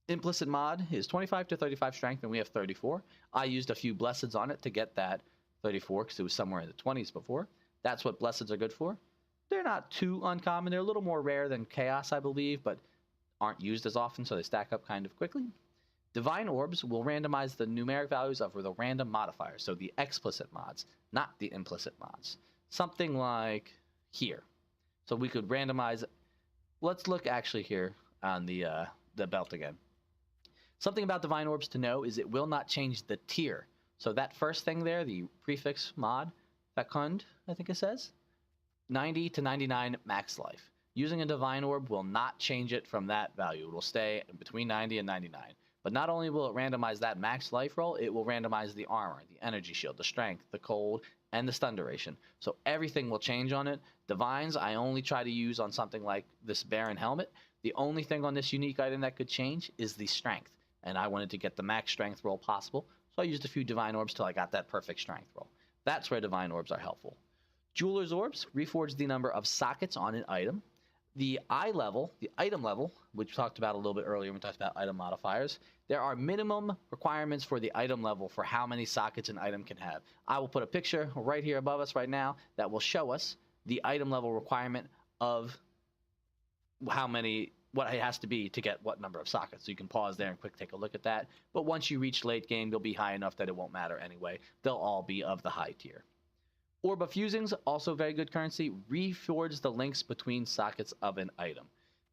implicit mod is 25 to 35 strength, and we have 34. I used a few blesseds on it to get that 34 because it was somewhere in the 20s before. That's what blesseds are good for. They're not too uncommon. They're a little more rare than Chaos, I believe, but aren't used as often, so they stack up kind of quickly. Divine Orbs will randomize the numeric values of the random modifiers, so the explicit mods, not the implicit mods. Something like here. So we could randomize. Let's look actually here on the belt again. Something about Divine Orbs to know is it will not change the tier. So that first thing there, the prefix mod, Fecund, I think it says. 90 to 99 max life. Using a Divine Orb will not change it from that value. It will stay between 90 and 99. But not only will it randomize that max life roll, it will randomize the armor, the energy shield, the strength, the cold, and the stun duration. So everything will change on it. Divines, I only try to use on something like this Baron helmet. The only thing on this unique item that could change is the strength. And I wanted to get the max strength roll possible. So I used a few Divine Orbs till I got that perfect strength roll. That's where Divine Orbs are helpful. Jeweler's Orbs reforge the number of sockets on an item. The item level, which we talked about a little bit earlier when we talked about item modifiers, there are minimum requirements for the item level for how many sockets an item can have. I will put a picture right here above us right now that will show us the item level requirement of what it has to be to get what number of sockets. So you can pause there and quick take a look at that. But once you reach late game, they'll be high enough that it won't matter anyway. They'll all be of the high tier. Orb of Fusings, also very good currency, reforge the links between sockets of an item.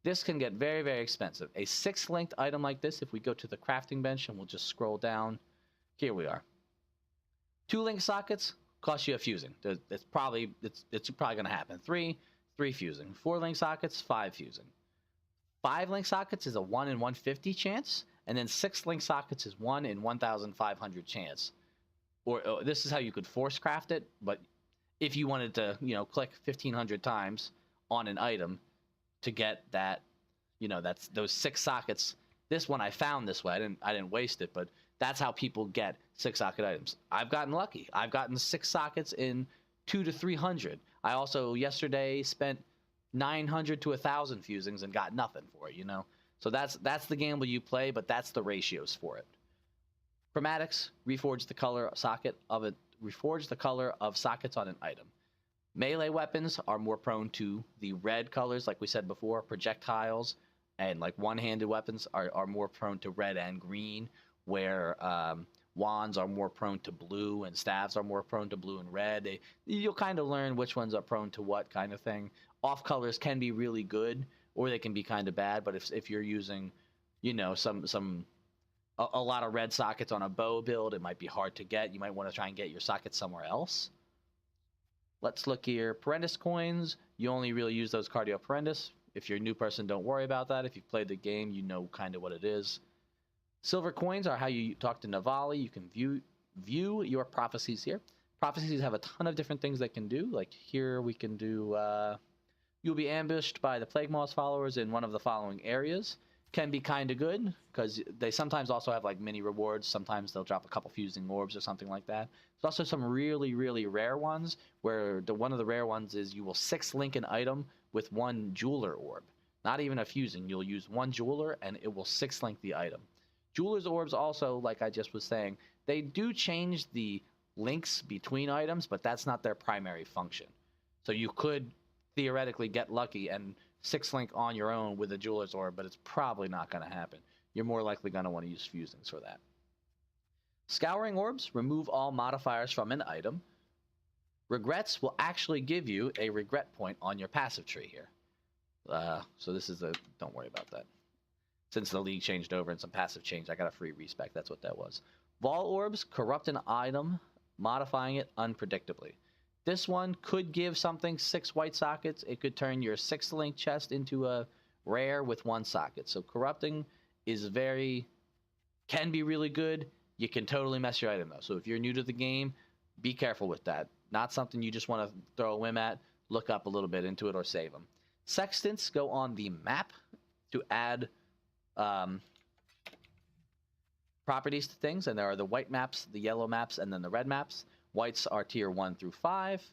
This can get very, very expensive. A 6-linked item like this, if we go to the crafting bench and we'll just scroll down, here we are. 2-link sockets cost you a fusing. It's probably going to happen. 3 fusing. 4-link sockets, 5 fusing. 5-link sockets is a 1 in 150 chance, and then 6-link sockets is 1 in 1,500 chance. Or this is how you could force craft it, but if you wanted to, click 1,500 times on an item to get that, that's those 6 sockets. This one I found this way. I didn't waste it, but that's how people get 6-socket items. I've gotten lucky. I've gotten 6 sockets in 200 to 300. I also yesterday spent 900 to 1,000 fusings and got nothing for it. So that's the gamble you play, but that's the ratios for it. Chromatics reforge the color of sockets on an item. Melee weapons are more prone to the red colors, like we said before. Projectiles and like one-handed weapons are more prone to red and green, where wands are more prone to blue and staves are more prone to blue and red. You'll kind of learn which ones are prone to what kind of thing. Off colors can be really good, or they can be kind of bad. But if you're using, a lot of red sockets on a bow build, it might be hard to get. You might want to try and get your sockets somewhere else. Let's look here. Parendus coins, you only really use those Cardio Parendus. If you're a new person, don't worry about that. If you've played the game, you know kind of what it is. Silver coins are how you talk to Navali. You can view your prophecies here. Prophecies have a ton of different things they can do. Like here we can do, you'll be ambushed by the Plague Moss followers in one of the following areas. Can be kind of good because they sometimes also have like mini rewards. Sometimes they'll drop a couple fusing orbs or something like that. There's also some really, really rare ones where one of the rare ones is you will 6-link an item with 1 jeweler orb. Not even a fusing. You'll use 1 jeweler and it will 6-link the item. Jeweler's orbs also, like I just was saying, they do change the links between items, but that's not their primary function. So you could theoretically get lucky and 6-link on your own with a jeweler's orb, but it's probably not going to happen. You're more likely going to want to use fusings for that. Scouring orbs remove all modifiers from an item. Regrets will actually give you a regret point on your passive tree here. So this is don't worry about that. Since the league changed over and some passive change, I got a free respec. That's what that was. Vol orbs corrupt an item, modifying it unpredictably. This one could give something 6 white sockets. It could turn your 6-link chest into a rare with 1 socket. So corrupting can be really good. You can totally mess your item though. So if you're new to the game, be careful with that. Not something you just want to throw a whim at. Look up a little bit into it or save them. Sextants go on the map to add properties to things. And there are the white maps, the yellow maps, and then the red maps. Whites are tier 1 through 5,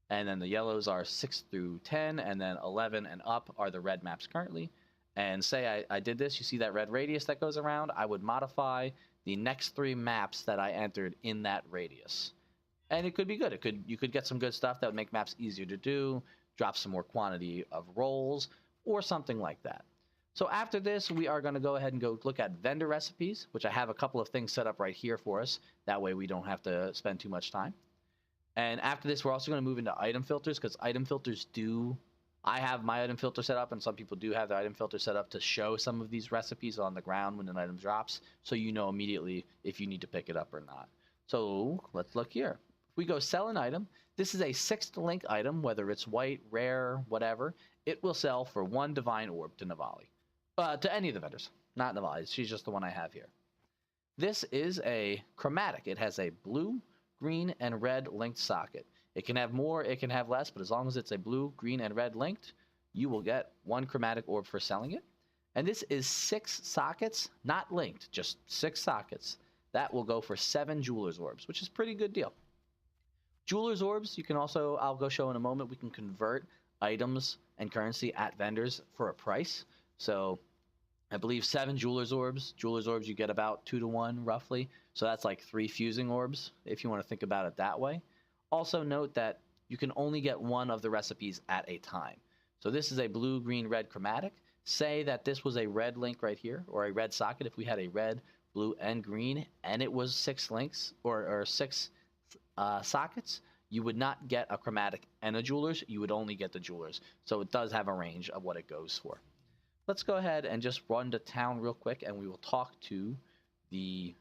and then the yellows are 6 through 10, and then 11 and up are the red maps currently. And say I did this, you see that red radius that goes around? I would modify the next 3 maps that I entered in that radius. And it could be good. You could get some good stuff that would make maps easier to do, drop some more quantity of rolls, or something like that. So after this, we are going to go ahead and go look at vendor recipes, which I have a couple of things set up right here for us. That way we don't have to spend too much time. And after this, we're also going to move into item filters, because item filters I have my item filter set up, and some people do have their item filter set up to show some of these recipes on the ground when an item drops, so you know immediately if you need to pick it up or not. So let's look here. We go sell an item. This is a 6th link item, whether it's white, rare, whatever. It will sell for 1 divine orb to Navali. To any of the vendors, not Navali. She's just the one I have here. This is a chromatic. It has a blue, green, and red linked socket. It can have more, it can have less, but as long as it's a blue, green, and red linked, you will get 1 chromatic orb for selling it. And this is 6 sockets, not linked, just 6 sockets. That will go for 7 jeweler's orbs, which is a pretty good deal. Jeweler's orbs, you can also, I'll go show in a moment, we can convert items and currency at vendors for a price. So I believe 7 jeweler's orbs. Jeweler's orbs, you get about 2 to 1 roughly. So that's like 3 fusing orbs, if you want to think about it that way. Also note that you can only get 1 of the recipes at a time. So this is a blue, green, red chromatic. Say that this was a red link right here, or a red socket. If we had a red, blue, and green, and it was 6 links, or 6 sockets, you would not get a chromatic and a jeweler's. You would only get the jeweler's. So it does have a range of what it goes for. Let's go ahead and just run to town real quick, and we will talk to the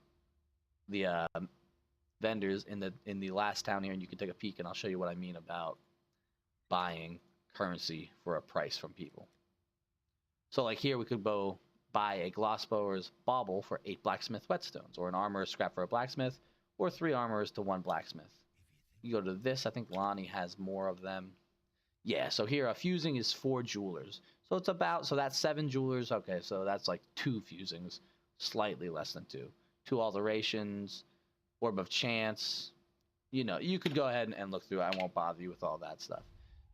vendors in the last town here, and you can take a peek, and I'll show you what I mean about buying currency for a price from people. So like here, we could go buy a glossbower's bauble for 8 blacksmith whetstones, or an armorer's scrap for a blacksmith, or 3 armorers to 1 blacksmith. You go to this, I think Lonnie has more of them. Yeah, so here a fusing is 4 jewelers. So it's about, so that's 7 jewelers. Okay, so that's like 2 fusings, slightly less than 2. 2 alterations, orb of chance. You know, you could go ahead and look through. I won't bother you with all that stuff.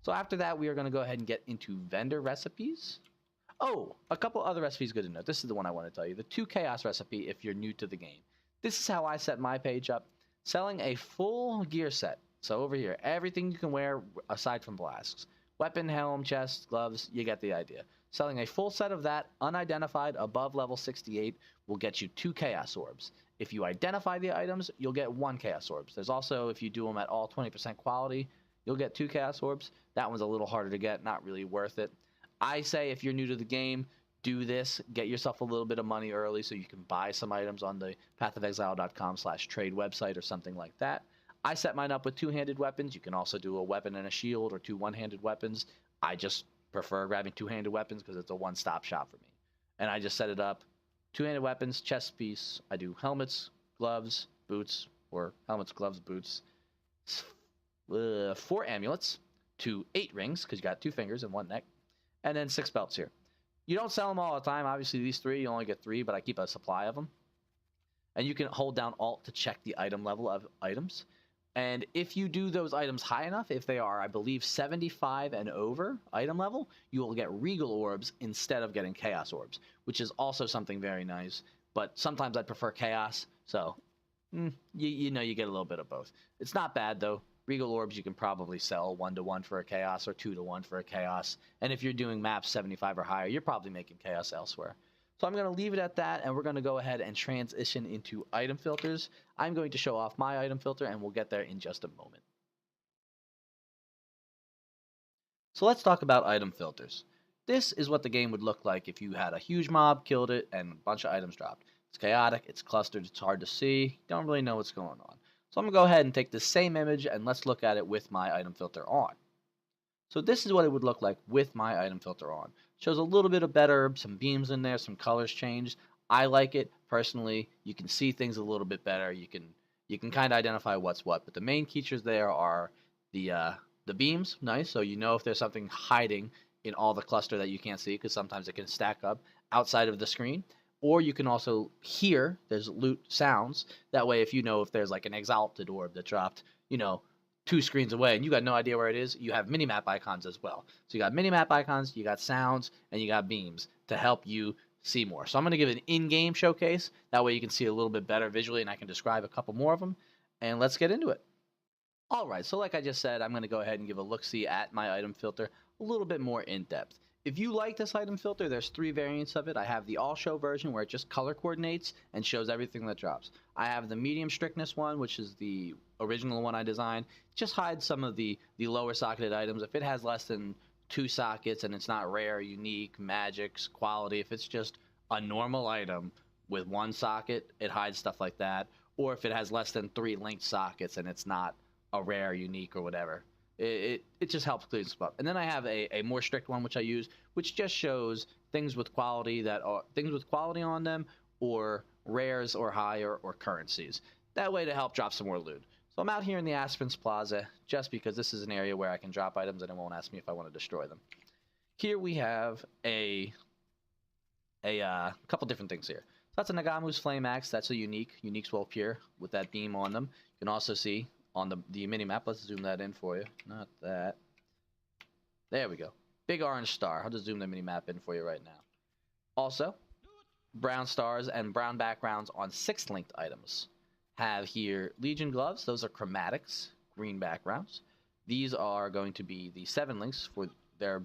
So after that, we are going to go ahead and get into vendor recipes. Oh, a couple other recipes good to know. This is the one I want to tell you. The 2 chaos recipe if you're new to the game. This is how I set my page up. Selling a full gear set. So over here, everything you can wear aside from flasks. Weapon, helm, chest, gloves, you get the idea. Selling a full set of that, unidentified, above level 68, will get you 2 chaos orbs. If you identify the items, you'll get 1 chaos orbs. There's also, if you do them at all 20% quality, you'll get 2 chaos orbs. That one's a little harder to get, not really worth it. I say if you're new to the game, do this. Get yourself a little bit of money early so you can buy some items on the pathofexile.com/trade website or something like that. I set mine up with 2-handed weapons. You can also do a weapon and a shield or 2 one-handed weapons. I just prefer grabbing 2-handed weapons because it's a one-stop shop for me. And I just set it up. 2-handed weapons, chest piece. I do helmets, gloves, boots, or helmets, gloves, boots. 4 amulets to 8 rings because you got 2 fingers and 1 neck. And then 6 belts here. You don't sell them all the time. Obviously, these 3, you only get 3, but I keep a supply of them. And you can hold down Alt to check the item level of items. And if you do those items high enough, if they are, I believe, 75 and over item level, you will get Regal Orbs instead of getting Chaos Orbs, which is also something very nice. But sometimes I prefer Chaos, so you know you get a little bit of both. It's not bad, though. Regal Orbs you can probably sell 1-to-1 for a Chaos or 2-to-1 for a Chaos. And if you're doing maps 75 or higher, you're probably making Chaos elsewhere. So I'm going to leave it at that, and we're going to go ahead and transition into item filters. I'm going to show off my item filter, and we'll get there in just a moment. So let's talk about item filters. This is what the game would look like if you had a huge mob, killed it, and a bunch of items dropped. It's chaotic, it's clustered, it's hard to see, you don't really know what's going on. So I'm going to go ahead and take the same image, and let's look at it with my item filter on. So this is what it would look like with my item filter on. Shows a little bit of better, some beams in there, some colors changed. I like it personally. You can see things a little bit better. You can kind of identify what's what. But the main features there are the beams, nice. So you know if there's something hiding in all the cluster that you can't see, because sometimes it can stack up outside of the screen. Or you can also hear, there's loot sounds. That way, if you know if there's like an exalted orb that dropped, 2 screens away and you got no idea where it is, you have minimap icons as well. So you got minimap icons, you got sounds, and you got beams to help you see more. So I'm going to give an in-game showcase. That way you can see a little bit better visually, and I can describe a couple more of them. And let's get into it. All right, so like I just said, I'm going to go ahead and give a look-see at my item filter a little bit more in-depth. If you like this item filter, there's 3 variants of it. I have the all-show version where it just color coordinates and shows everything that drops. I have the medium strictness one, which is the original one I designed. It just hides some of the lower socketed items. If it has less than 2 sockets and it's not rare, unique, magics, quality, if it's just a normal item with 1 socket, it hides stuff like that. Or if it has less than 3 linked sockets and it's not a rare, unique, or whatever. It just helps clean stuff up. And then I have a more strict one which I use, which just shows things with quality on them, or rares or higher, or currencies. That way to help drop some more loot. So I'm out here in the Aspens Plaza just because this is an area where I can drop items and it won't ask me if I want to destroy them. Here we have a couple different things here. So that's a Nagamu's Flame Axe. That's a unique swell pure with that beam on them. You can also see on the mini map. Let's zoom that in for you. Not that. There we go. Big orange star. I'll just zoom the mini map in for you right now. Also, brown stars and brown backgrounds on 6 linked items. Have here Legion gloves. Those are chromatics, green backgrounds. These are going to be the 7 links for their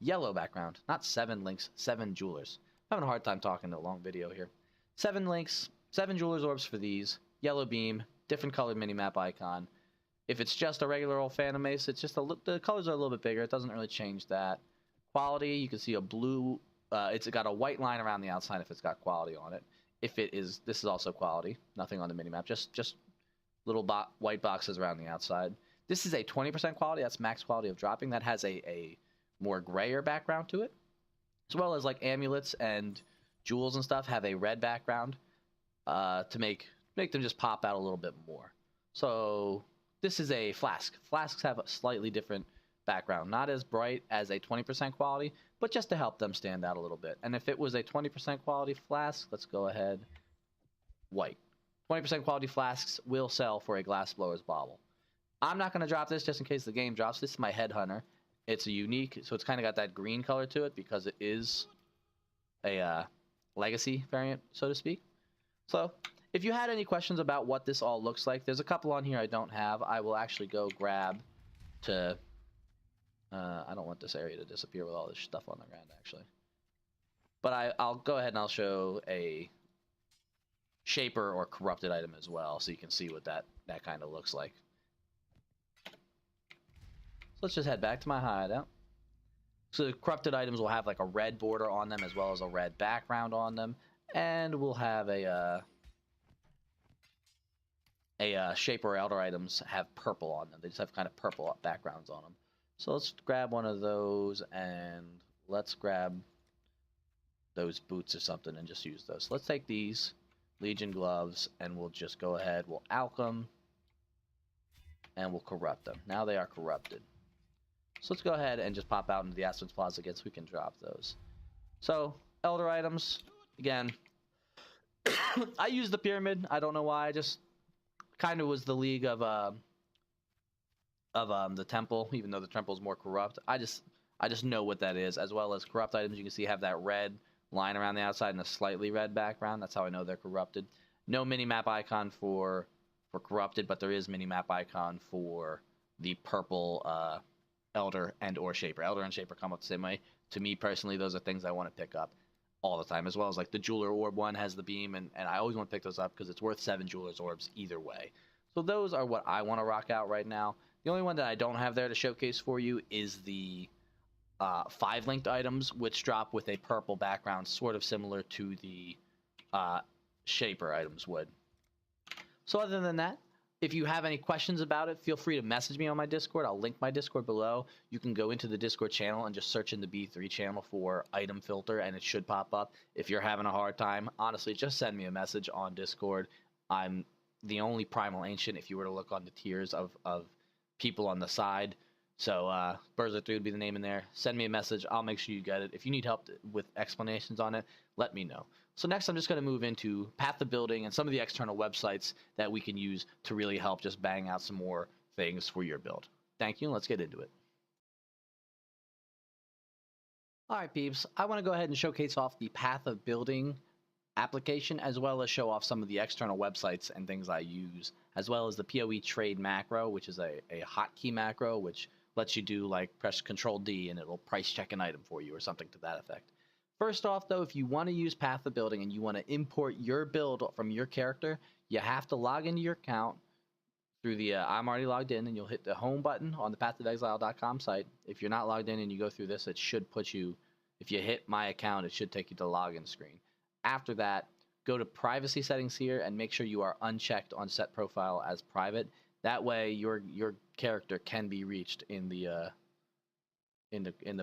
yellow background. Not 7 links, 7 jewelers. I'm having a hard time talking in a long video here. 7 links, 7 jewelers orbs for these. Yellow beam, different colored minimap icon. If it's just a regular old Phantom Mace, it's just the colors are a little bit bigger. It doesn't really change that. Quality, you can see a blue. It's got a white line around the outside if it's got quality on it. If it is, this is also quality. Nothing on the minimap. Just little white boxes around the outside. This is a 20% quality. That's max quality of dropping. That has a more grayer background to it, as well as like amulets and jewels and stuff have a red background to make them just pop out a little bit more. So this is a flask. Flasks have a slightly different background, not as bright as a 20% quality, but just to help them stand out a little bit. And if it was a 20% quality flask, let's go ahead, white. 20% quality flasks will sell for a glass blower's bauble. I'm not going to drop this just in case the game drops. This is my Headhunter. It's a unique, so it's kind of got that green color to it because it is a legacy variant, so to speak. So if you had any questions about what this all looks like, there's a couple on here I don't have. I will actually go grab to... I don't want this area to disappear with all this stuff on the ground, actually. But I'll go ahead and I'll show a shaper or corrupted item as well, so you can see what that kind of looks like. So let's just head back to my hideout. So the corrupted items will have like a red border on them as well as a red background on them. And we'll have a shaper or elder items have purple on them. They just have kind of purple backgrounds on them. So let's grab one of those and let's grab those boots or something and just use those. So let's take these Legion gloves and we'll just go ahead. We'll alch them and we'll corrupt them. Now they are corrupted. So let's go ahead and just pop out into the Aspens Plaza again so we can drop those. So elder items, again, I use the pyramid. I don't know why. I just kind of was the league of the temple, even though the temple is more corrupt. I just know what that is, as well as corrupt items. You can see have that red line around the outside and a slightly red background. That's how I know they're corrupted. No mini-map icon for corrupted, but there is mini-map icon for the purple elder and or shaper. Elder and shaper come up the same way. To me personally, those are things I want to pick up all the time, as well as like the jeweler orb one has the beam, and I always want to pick those up because it's worth 7 jeweler's orbs either way. So those are what I want to rock out right now. The only one that I don't have there to showcase for you is the 5 linked items, which drop with a purple background, sort of similar to the shaper items would. So other than that, if you have any questions about it, feel free to message me on my Discord. I'll link my Discord below. You can go into the Discord channel and just search in the B3 channel for item filter, and it should pop up. If you're having a hard time, honestly, just send me a message on Discord. I'm the only Primal Ancient if you were to look on the tiers of people on the side. So Berserk 3 would be the name in there. Send me a message. I'll make sure you get it. If you need help with explanations on it, let me know. So next I'm just going to move into Path of Building and some of the external websites that we can use to really help just bang out some more things for your build. Thank you, and let's get into it. Alright peeps, I want to go ahead and showcase off the Path of Building application, as well as show off some of the external websites and things I use, as well as the PoE Trade Macro, which is a hotkey macro, which lets you do like press Control D and it'll price check an item for you or something to that effect. First off though, if you want to use Path of Building and you want to import your build from your character, you have to log into your account through the I'm already logged in, and you'll hit the home button on the pathofexile.com site. If you're not logged in and you go through this, it should put you, if you hit my account, it should take you to the login screen. After that, go to privacy settings here and make sure you are unchecked on set profile as private. That way your character can be reached in the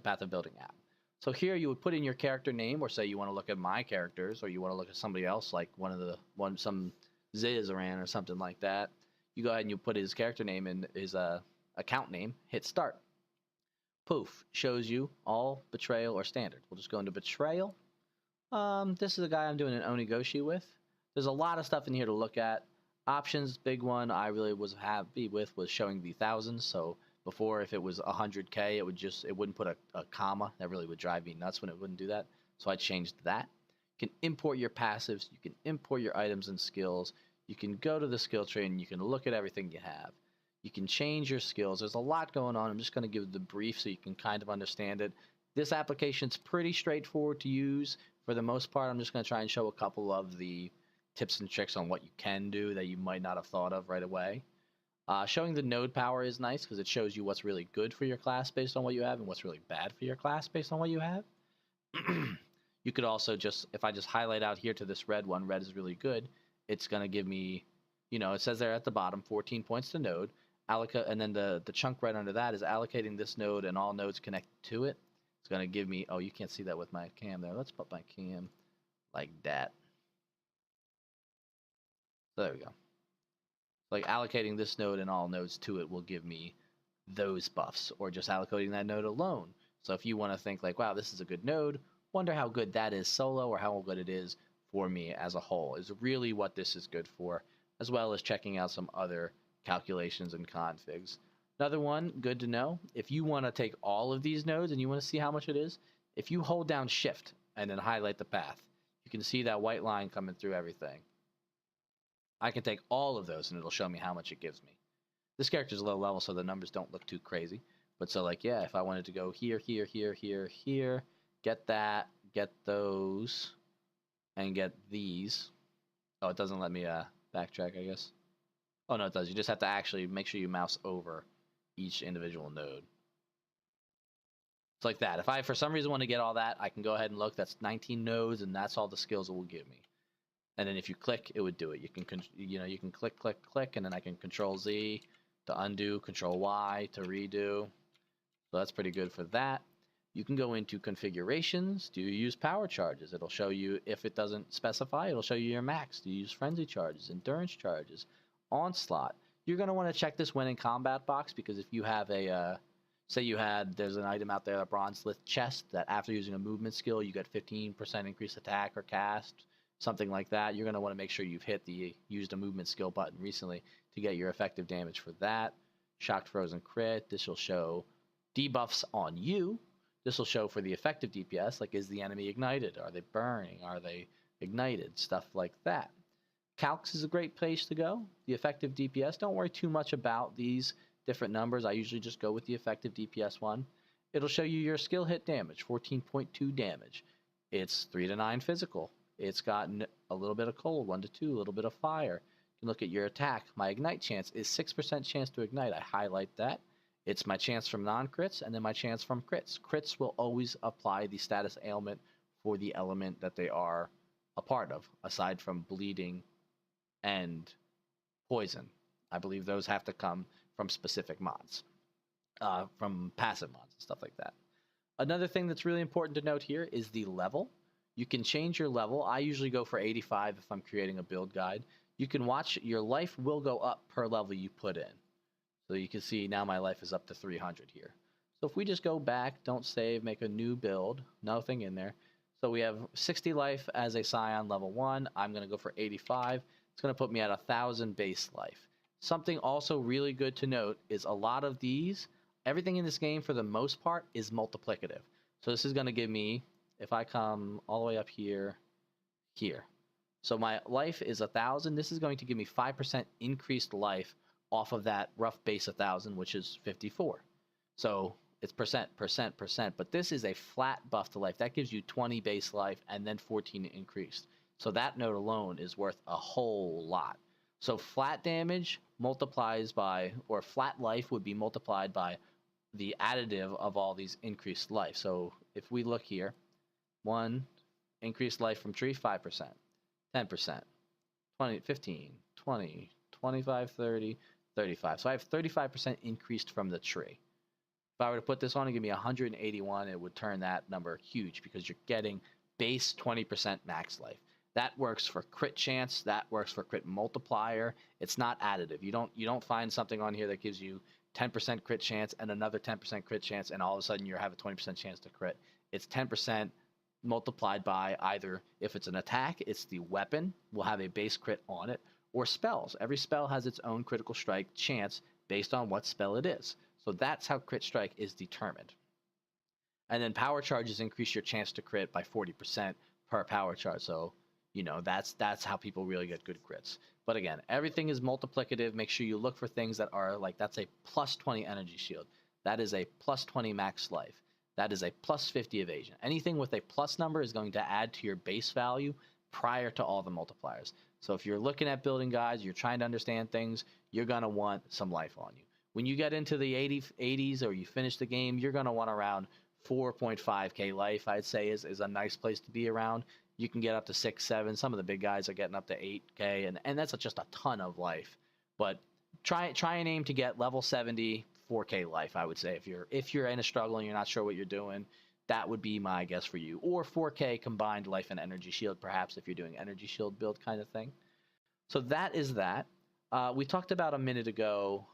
Path of Building app. So here you would put in your character name, or say you want to look at my characters, or you want to look at somebody else, like some Zizaran or something like that. You go ahead and you put his character name and his account name, hit start. Poof, shows you all betrayal or standard. We'll just go into betrayal. This is the guy I'm doing an Onigoshi with. There's a lot of stuff in here to look at. Options, big one I really was happy with was showing the thousands. So before, if it was 100K, it wouldn't put a comma. That really would drive me nuts when it wouldn't do that. So I changed that. You can import your passives. You can import your items and skills. You can go to the skill tree and you can look at everything you have. You can change your skills. There's a lot going on. I'm just going to give the brief so you can kind of understand it. This application's pretty straightforward to use. For the most part, I'm just going to try and show a couple of the tips and tricks on what you can do that you might not have thought of right away. Showing the node power is nice because it shows you what's really good for your class based on what you have and what's really bad for your class based on what you have. You could also if I just highlight out here to this red one, red is really good, it's going to give me, it says there at the bottom, 14 points to node. And then the chunk right under that is allocating this node and all nodes connected to it. It's going to give me, oh, you can't see that with my cam there. Let's put my cam like that. So there we go. Like allocating this node and all nodes to it will give me those buffs, or just allocating that node alone. So if you want to think like, wow, this is a good node, wonder how good that is solo or how good it is for me as a whole, is really what this is good for, as well as checking out some other calculations and configs. Another one, good to know, if you want to take all of these nodes and you want to see how much it is, if you hold down shift and then highlight the path, you can see that white line coming through everything. I can take all of those and it'll show me how much it gives me. This character's low level, so the numbers don't look too crazy. But so like, yeah, if I wanted to go here, here, here, here, here, get that, get those, and get these. Oh, it doesn't let me backtrack, I guess. Oh, no, it does. You just have to actually make sure you mouse over each individual node. It's like that. If I, for some reason, want to get all that, I can go ahead and look. That's 19 nodes, and that's all the skills it will give me. And then if you click, it would do it. You can click, click, click, and then I can Control Z to undo, Control Y to redo. So that's pretty good for that. You can go into configurations. Do you use power charges? It'll show you, if it doesn't specify, it'll show you your max. Do you use frenzy charges, endurance charges, onslaught? You're going to want to check this when in combat box, because if you have a, say there's an item out there, a bronze lith chest, that after using a movement skill, you get 15% increased attack or cast, something like that. You're going to want to make sure you've hit the used a movement skill button recently to get your effective damage for that. Shocked frozen crit. This will show debuffs on you. This will show for the effective DPS, like is the enemy ignited? Are they burning? Are they ignited? Stuff like that. Calcs is a great place to go. The effective DPS, don't worry too much about these different numbers. I usually just go with the effective DPS one. It'll show you your skill hit damage, 14.2 damage. It's 3 to 9 physical. It's gotten a little bit of cold, 1 to 2, a little bit of fire. You can look at your attack. My ignite chance is 6% chance to ignite. I highlight that. It's my chance from non-crits and then my chance from crits. Crits will always apply the status ailment for the element that they are a part of, aside from bleeding and poison. I believe those have to come from specific mods, from passive mods and stuff like that. Another thing that's really important to note here is the level. You can change your level. I usually go for 85 if I'm creating a build guide. You can watch, your life will go up per level you put in. So you can see now my life is up to 300 here. So if we just go back, don't save, make a new build, nothing in there. So we have 60 life as a Scion level 1. I'm going to go for 85. It's going to put me at 1,000 base life. Something also really good to note is a lot of these, everything in this game for the most part is multiplicative. So this is going to give me, if I come all the way up here, here. So my life is 1,000. This is going to give me 5% increased life off of that rough base 1,000, which is 54. So it's percent, but this is a flat buff to life. That gives you 20 base life and then 14 increased. So that note alone is worth a whole lot. So flat damage multiplies by, or flat life would be multiplied by the additive of all these increased life. So if we look here, 1, increased life from tree, 5%. 10%, 20, 15, 20, 25, 30, 35. So I have 35% increased from the tree. If I were to put this on and give me 181, it would turn that number huge because you're getting base 20% max life. That works for crit chance. That works for crit multiplier. It's not additive. You don't find something on here that gives you 10% crit chance and another 10% crit chance, and all of a sudden you have a 20% chance to crit. It's 10% multiplied by either, if it's an attack, it's the weapon will have a base crit on it, or spells. Every spell has its own critical strike chance based on what spell it is. So that's how crit strike is determined. And then power charges increase your chance to crit by 40% per power charge. So, that's how people really get good crits. But again, everything is multiplicative. Make sure you look for things that are like, that's a plus 20 energy shield. That is a plus 20 max life. That is a plus 50 evasion. Anything with a plus number is going to add to your base value prior to all the multipliers. So if you're looking at building guides, you're trying to understand things, you're going to want some life on you. When you get into the 80s or you finish the game, you're going to want around 4.5k life, I'd say, is a nice place to be around. You can get up to 6, 7. Some of the big guys are getting up to 8k, and that's just a ton of life. But try and aim to get level 70, 4k life, I would say. If you're in a struggle and you're not sure what you're doing, that would be my guess for you. Or 4k combined life and energy shield, perhaps, if you're doing energy shield build kind of thing. So that is that. We talked about a minute ago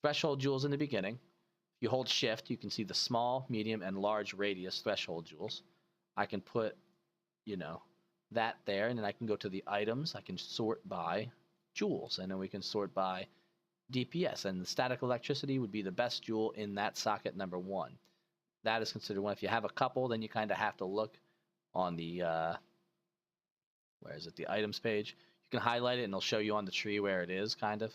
threshold jewels in the beginning. If you hold shift, you can see the small, medium, and large radius threshold jewels. I can put, that there, and then I can go to the items. I can sort by jewels, and then we can sort by DPS, and the static electricity would be the best jewel in that socket number 1. That is considered one. If you have a couple, then you kind of have to look on the, the items page. You can highlight it, and it'll show you on the tree where it is, kind of.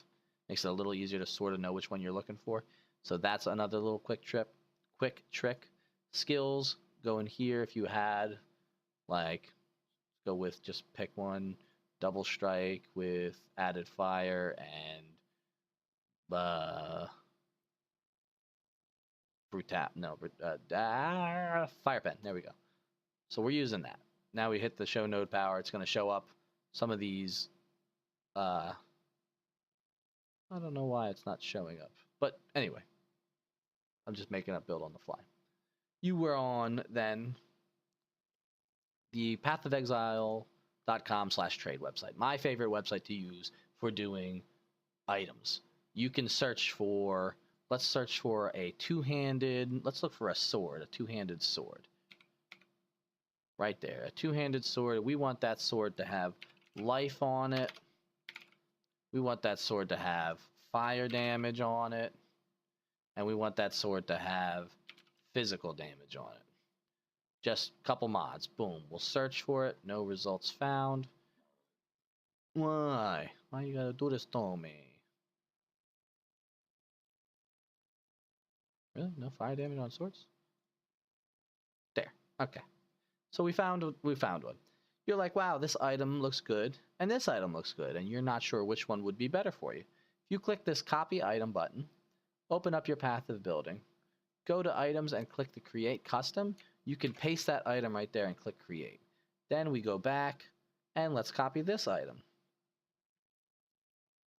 Makes it a little easier to sort of know which one you're looking for. So that's another little quick trick. Skills, go in here if you had, go with, just pick one, double strike with added fire and fire pen. There we go. So we're using that. Now we hit the show node power. It's going to show up some of these. I don't know why it's not showing up, but anyway, I'm just making up build on the fly. You were on then the pathofexile.com/trade website. My favorite website to use for doing items. You can search for, let's search for a two-handed, let's look for a sword, a two-handed sword. Right there, a two-handed sword. We want that sword to have life on it. We want that sword to have fire damage on it. And we want that sword to have physical damage on it. Just a couple mods. Boom. We'll search for it. No results found. Why? Why you gotta do this to me? Really? No fire damage on swords? There. Okay. So we found one. You're like, wow, this item looks good, and this item looks good, and you're not sure which one would be better for you. If you click this copy item button, open up your path of building, go to items and click the create custom, you can paste that item right there and click create. Then we go back and let's copy this item.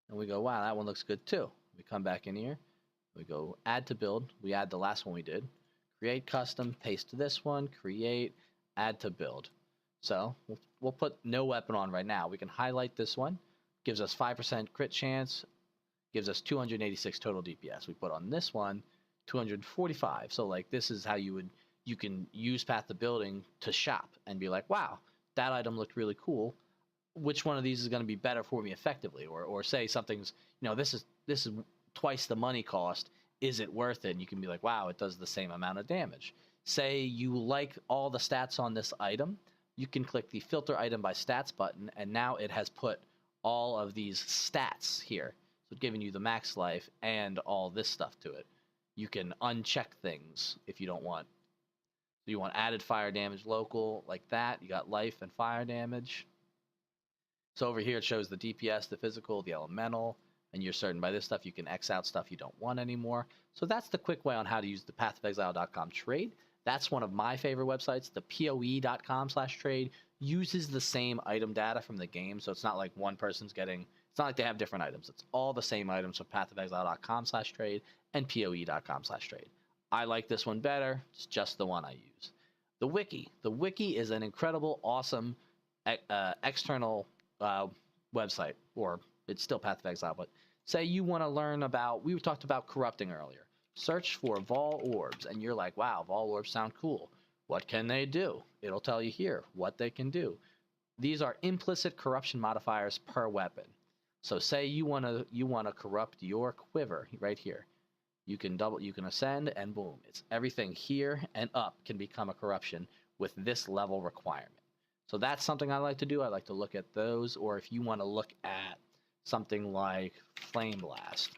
And we go, wow, that one looks good too. We come back in here, we go add to build, we add the last one we did, create custom, paste this one, create, add to build. So we'll put no weapon on right now. We can highlight this one, gives us 5% crit chance, gives us 286 total DPS. We put on this one 245. So this is how you can use path of building to shop and be like, wow, that item looked really cool. Which one of these is going to be better for me effectively? Or say something's, this is twice the money cost. Is it worth it? And you can be like, wow, it does the same amount of damage. Say you like all the stats on this item, you can click the filter item by stats button, and now it has put all of these stats here. So giving you the max life and all this stuff to it. You can uncheck things if you don't want. So you want added fire damage local, like that. You got life and fire damage. So over here it shows the DPS, the physical, the elemental, and you're certain by this stuff you can X out stuff you don't want anymore. So that's the quick way on how to use the pathofexile.com trade. That's one of my favorite websites. The PoE.com/trade uses the same item data from the game, so it's not like one person's getting. It's not like they have different items. It's all the same items from pathofexile.com/trade and PoE.com/trade. I like this one better. It's just the one I use. The Wiki. The Wiki is an incredible, awesome external website, or it's still Path of Exile, but say you want to learn about, we talked about corrupting earlier. Search for Vol Orbs, and you're like, wow, Vol Orbs sound cool. What can they do? It'll tell you here what they can do. These are implicit corruption modifiers per weapon. So say you want to corrupt your quiver right here. You can ascend, and boom, it's everything here and up can become a corruption with this level requirement. So that's something I like to do. I like to look at those, or if you want to look at something like Flame Blast,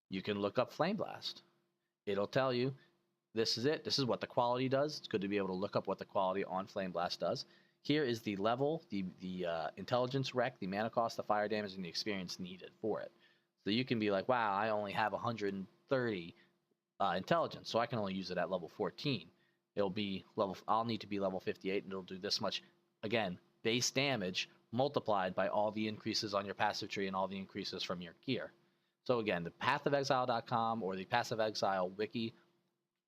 you can look up Flame Blast. It'll tell you this is it. This is what the quality does. It's good to be able to look up what the quality on Flame Blast does. Here is the level, the intelligence rec, the mana cost, the fire damage, and the experience needed for it. So you can be like, wow, I only have 130 intelligence, so I can only use it at level 14. I'll need to be level 58, and it'll do this much, again, base damage multiplied by all the increases on your passive tree and all the increases from your gear. So again, the pathofexile.com or the Path of Exile wiki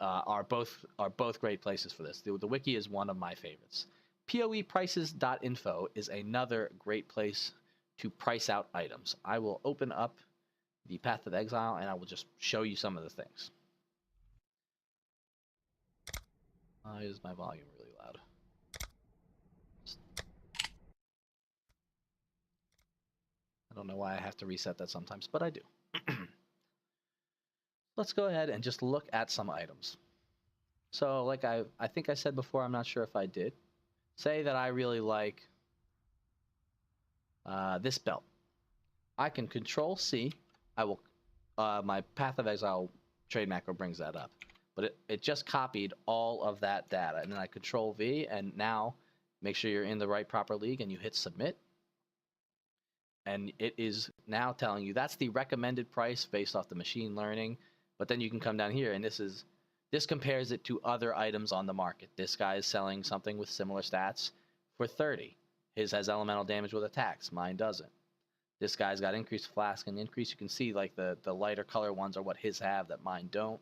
are both great places for this. The wiki is one of my favorites. PoEprices.info is another great place to price out items. I will open up the Path of Exile, and I will just show you some of the things. Is my volume really loud? I don't know why I have to reset that sometimes, but I do. Let's go ahead and just look at some items. So like I think I said before, I'm not sure if I did. Say that I really like this belt. I can Control C. I will my Path of Exile trade macro brings that up, but it just copied all of that data, and then I Control V, and now make sure you're in the right proper league, and you hit submit, and it is now telling you that's the recommended price based off the machine learning. But then you can come down here, and this compares it to other items on the market. This guy is selling something with similar stats for 30. His has elemental damage with attacks. Mine doesn't. This guy's got increased flask and increase. You can see like the lighter color ones are what his have that mine don't,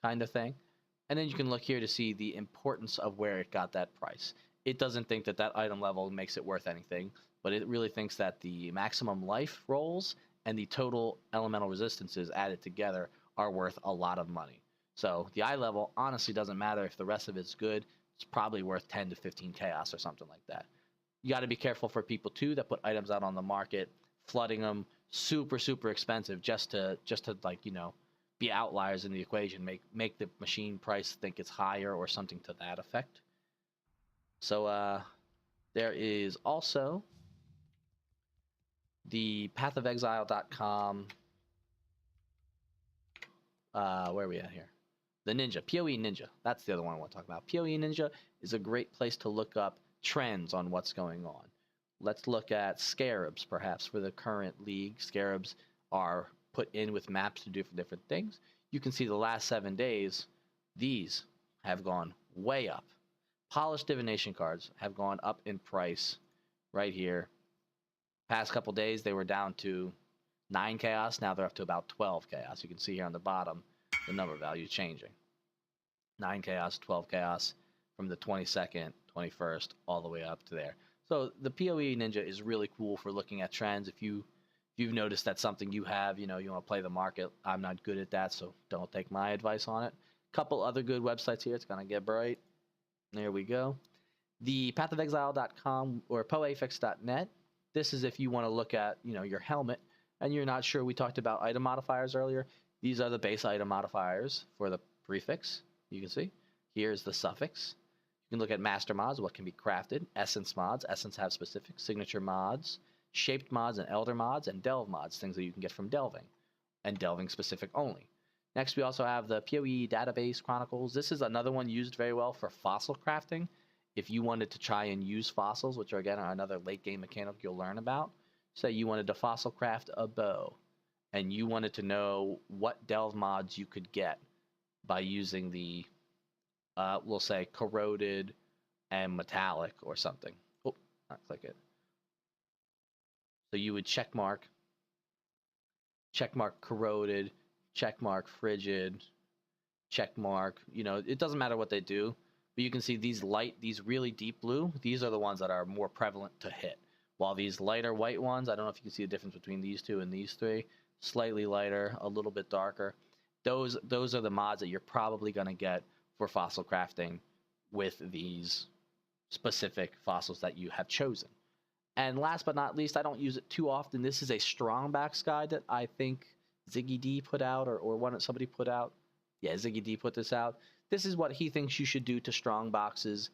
kind of thing. And then you can look here to see the importance of where it got that price. It doesn't think that that item level makes it worth anything, but it really thinks that the maximum life rolls and the total elemental resistances added together are worth a lot of money. So the eye level honestly doesn't matter if the rest of it's good. It's probably worth 10 to 15 chaos or something like that. You got to be careful for people too that put items out on the market, flooding them super expensive just to like, you know, be outliers in the equation, make the machine price think it's higher or something to that effect. So there is also the pathofexile.com. Where are we at here? The Ninja, PoE Ninja. That's the other one I want to talk about. PoE Ninja is a great place to look up trends on what's going on. Let's look at scarabs, perhaps, for the current league. Scarabs are put in with maps to do for different things. You can see the last 7 days, these have gone way up. Polished divination cards have gone up in price right here. Past couple days, they were down to 9 chaos. Now they're up to about 12 chaos. You can see here on the bottom the number value changing. 9 chaos, 12 chaos from the 22nd, 21st, all the way up to there. So the PoE Ninja is really cool for looking at trends. If you've noticed that something you have, you know, you want to play the market. I'm not good at that, so don't take my advice on it. Couple other good websites here. It's gonna get bright. There we go. The pathofexile.com or PoEaffix.net. This is if you want to look at, you know, your helmet and you're not sure. We talked about item modifiers earlier. These are the base item modifiers for the prefix. You can see here's the suffix. You can look at master mods, what can be crafted, essence mods. Essence have specific signature mods, shaped mods and elder mods, and delve mods, things that you can get from delving, and delving specific only. Next, we also have the PoE database chronicles. This is another one used very well for fossil crafting. If you wanted to try and use fossils, which are again another late game mechanic you'll learn about. Say you wanted to fossil craft a bow, and you wanted to know what delve mods you could get by using the we'll say corroded and metallic or something. Oh, not click it. So you would check mark corroded, check mark frigid, check mark, you know, it doesn't matter what they do, but you can see these really deep blue, these are the ones that are more prevalent to hit. While these lighter white ones, I don't know if you can see the difference between these two and these three, slightly lighter, a little bit darker. Those are the mods that you're probably going to get for fossil crafting with these specific fossils that you have chosen. And last but not least, I don't use it too often. This is a Strongbacks guide that I think Ziggy D put out, or somebody put out. Yeah, Ziggy D put this out. This is what he thinks you should do to strong boxes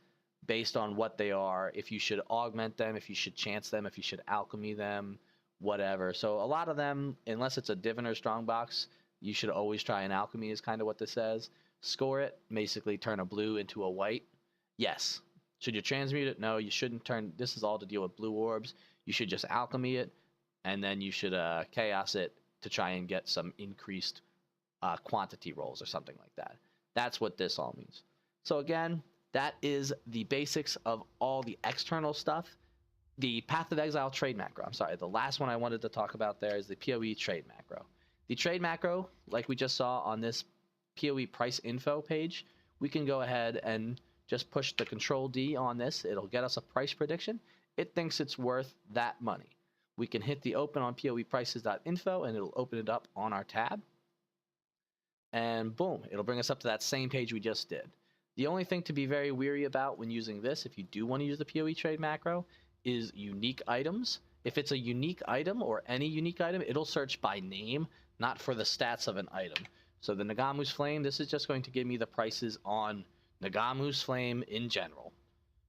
based on what they are, if you should augment them, if you should chance them, if you should alchemy them, whatever. So a lot of them, unless it's a diviner strong box, you should always try an alchemy is kind of what this says. Score it, basically turn a blue into a white. Yes. Should you transmute it? No, you shouldn't turn. This is all to deal with blue orbs. You should just alchemy it, and then you should chaos it to try and get some increased quantity rolls or something like that. That's what this all means. So again, that is the basics of all the external stuff. The Path of Exile trade macro. I'm sorry, the last one I wanted to talk about there is the PoE trade macro. The trade macro, like we just saw on this PoE price info page, we can go ahead and just push the Control D on this. It'll get us a price prediction. It thinks it's worth that money. We can hit the open on poeprices.info and it'll open it up on our tab. And boom, it'll bring us up to that same page we just did. The only thing to be very weary about when using this, if you do want to use the PoE trade macro, is unique items. If it's a unique item or any unique item, it'll search by name, not for the stats of an item. So the Nagamu's Flame, this is just going to give me the prices on Nagamu's Flame in general.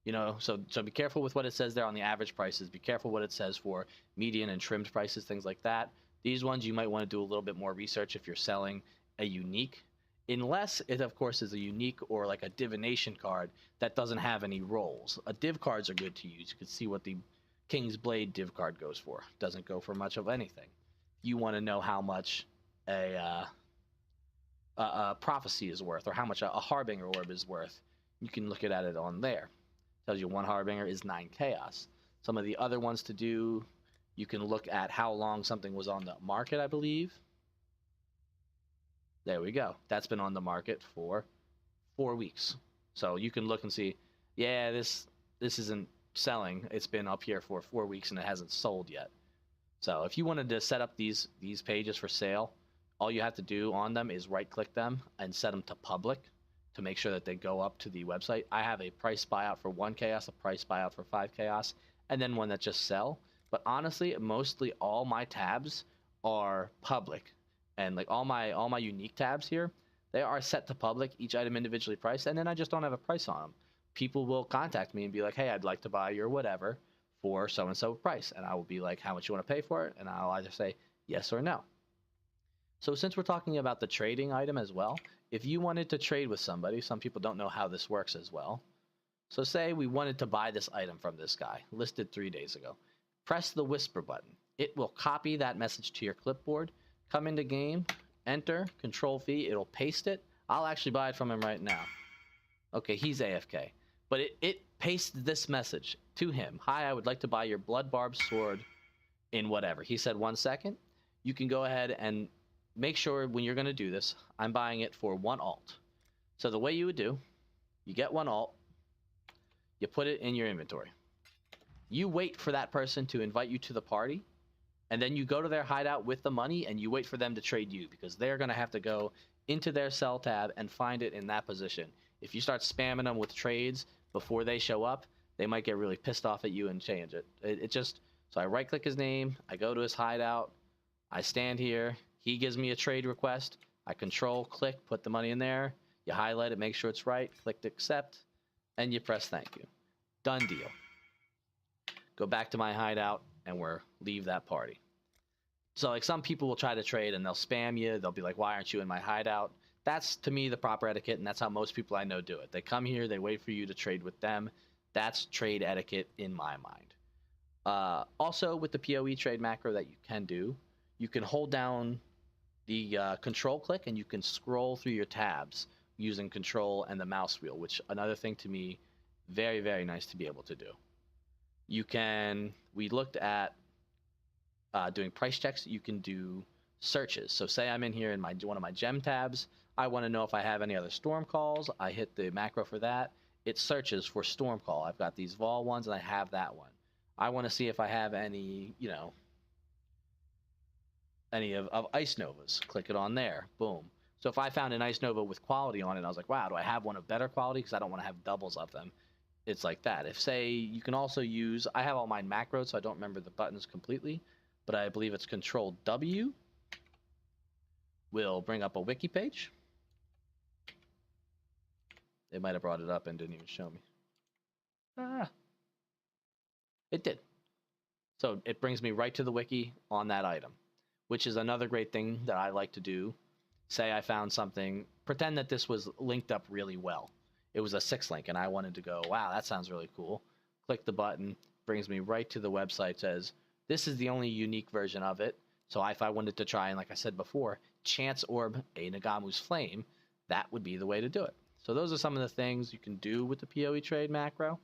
You know, so be careful with what it says there on the average prices. Be careful what it says for median and trimmed prices, things like that. These ones you might want to do a little bit more research if you're selling a unique, unless it of course is a unique or like a divination card that doesn't have any rolls. Div cards are good to use. You can see what the King's Blade div card goes for. Doesn't go for much of anything. You want to know how much a prophecy is worth, or how much a harbinger orb is worth. You can look at it on there. Tells you one harbinger is 9 chaos. Some of the other ones to do, you can look at how long something was on the market, I believe. There we go. That's been on the market for 4 weeks. So you can look and see, yeah, this isn't selling. It's been up here for 4 weeks and it hasn't sold yet. So if you wanted to set up these pages for sale, all you have to do on them is right click them and set them to public to make sure that they go up to the website. I have a price buyout for 1 chaos, a price buyout for 5 chaos, and then one that just sell. But honestly, mostly all my tabs are public. And like all my unique tabs here, they are set to public, each item individually priced, and then I just don't have a price on them. People will contact me and be like, hey, I'd like to buy your whatever for so-and-so price. And I will be like, how much you want to pay for it? And I'll either say yes or no. So since we're talking about the trading item as well, if you wanted to trade with somebody, some people don't know how this works as well. So say we wanted to buy this item from this guy, listed 3 days ago. Press the whisper button. It will copy that message to your clipboard, come into game, enter, Control V, it'll paste it. I'll actually buy it from him right now. Okay, he's AFK. But it pastes this message to him. Hi, I would like to buy your blood barbed sword in whatever. He said 1 second. You can go ahead and make sure when you're going to do this, I'm buying it for 1 alt. So the way you would do, you get 1 alt, you put it in your inventory. You wait for that person to invite you to the party, and then you go to their hideout with the money and you wait for them to trade you, because they're going to have to go into their sell tab and find it in that position. If you start spamming them with trades before they show up, they might get really pissed off at you and change it. So I right click his name, I go to his hideout, I stand here, he gives me a trade request, I control click, put the money in there, you highlight it, make sure it's right, click to accept, and you press thank you. Done deal. Go back to my hideout and leave that party. So like some people will try to trade and they'll spam you. They'll be like, why aren't you in my hideout? That's to me the proper etiquette, and that's how most people I know do it. They come here, they wait for you to trade with them. That's trade etiquette in my mind. Also with the PoE trade macro that you can do, you can hold down the control click and you can scroll through your tabs using control and the mouse wheel, which another thing to me, very, very nice to be able to do. We looked at doing price checks. You can do searches. So say I'm in here in one of my gem tabs. I want to know if I have any other storm calls. I hit the macro for that. It searches for storm call. I've got these vol ones and I have that one. I want to see if I have any, any of ice novas. Click it on there. Boom. So if I found an ice nova with quality on it, I was like, wow, do I have one of better quality? Because I don't want to have doubles of them. It's like that. If say you can also use, I have all mine macroed, so I don't remember the buttons completely, but I believe it's Control W will bring up a wiki page. It might have brought it up and didn't even show me. It did. So it brings me right to the wiki on that item, which is another great thing that I like to do. Say I found something, pretend that this was linked up really well. It was a 6-link and I wanted to go, wow, that sounds really cool. Click the button, brings me right to the website, says, this is the only unique version of it. So if I wanted to try, and like I said before, Chance Orb a Nagamu's Flame, that would be the way to do it. So those are some of the things you can do with the PoE Trade Macro.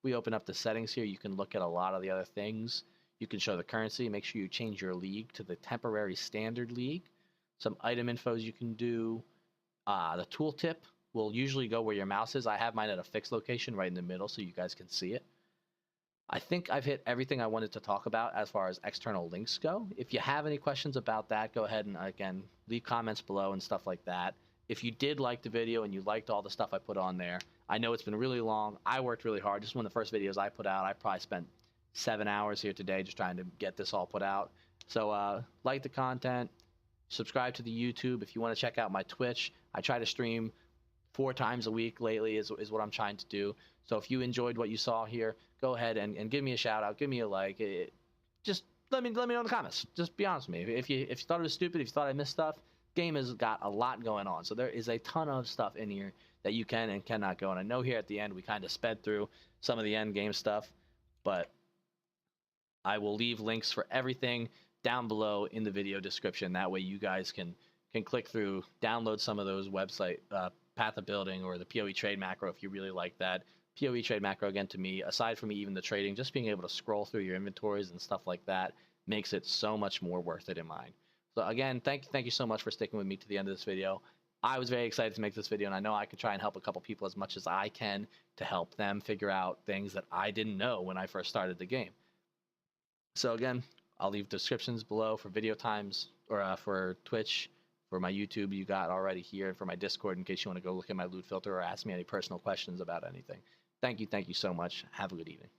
We open up the settings here. You can look at a lot of the other things. You can show the currency. Make sure you change your league to the temporary standard league. Some item infos you can do. The tooltip will usually go where your mouse is. I have mine at a fixed location right in the middle so you guys can see it. I think I've hit everything I wanted to talk about as far as external links go. If you have any questions about that, go ahead and, again, leave comments below and stuff like that. If you did like the video and you liked all the stuff I put on there, I know it's been really long. I worked really hard. This is one of the first videos I put out. I probably spent 7 hours here today just trying to get this all put out. So like the content, subscribe to the YouTube. If you want to check out my Twitch, I try to stream 4 times a week lately is what I'm trying to do. So if you enjoyed what you saw here, go ahead and give me a shout out, give me a like. Just let me know in the comments. Just be honest with me. If you thought it was stupid, if you thought I missed stuff, game has got a lot going on. So there is a ton of stuff in here that you can and cannot go. And I know here at the end we kind of sped through some of the end game stuff, but I will leave links for everything down below in the video description. That way you guys can click through, download some of those website Path of Building or the PoE Trade Macro if you really like that. PoE Trade Macro, again, to me, aside from even the trading, just being able to scroll through your inventories and stuff like that makes it so much more worth it in mine. So again, thank you so much for sticking with me to the end of this video. I was very excited to make this video, and I know I can try and help a couple people as much as I can to help them figure out things that I didn't know when I first started the game. So again, I'll leave descriptions below for video times, or for Twitch, for my YouTube you got already here, and for my Discord in case you want to go look at my loot filter or ask me any personal questions about anything. Thank you so much. Have a good evening.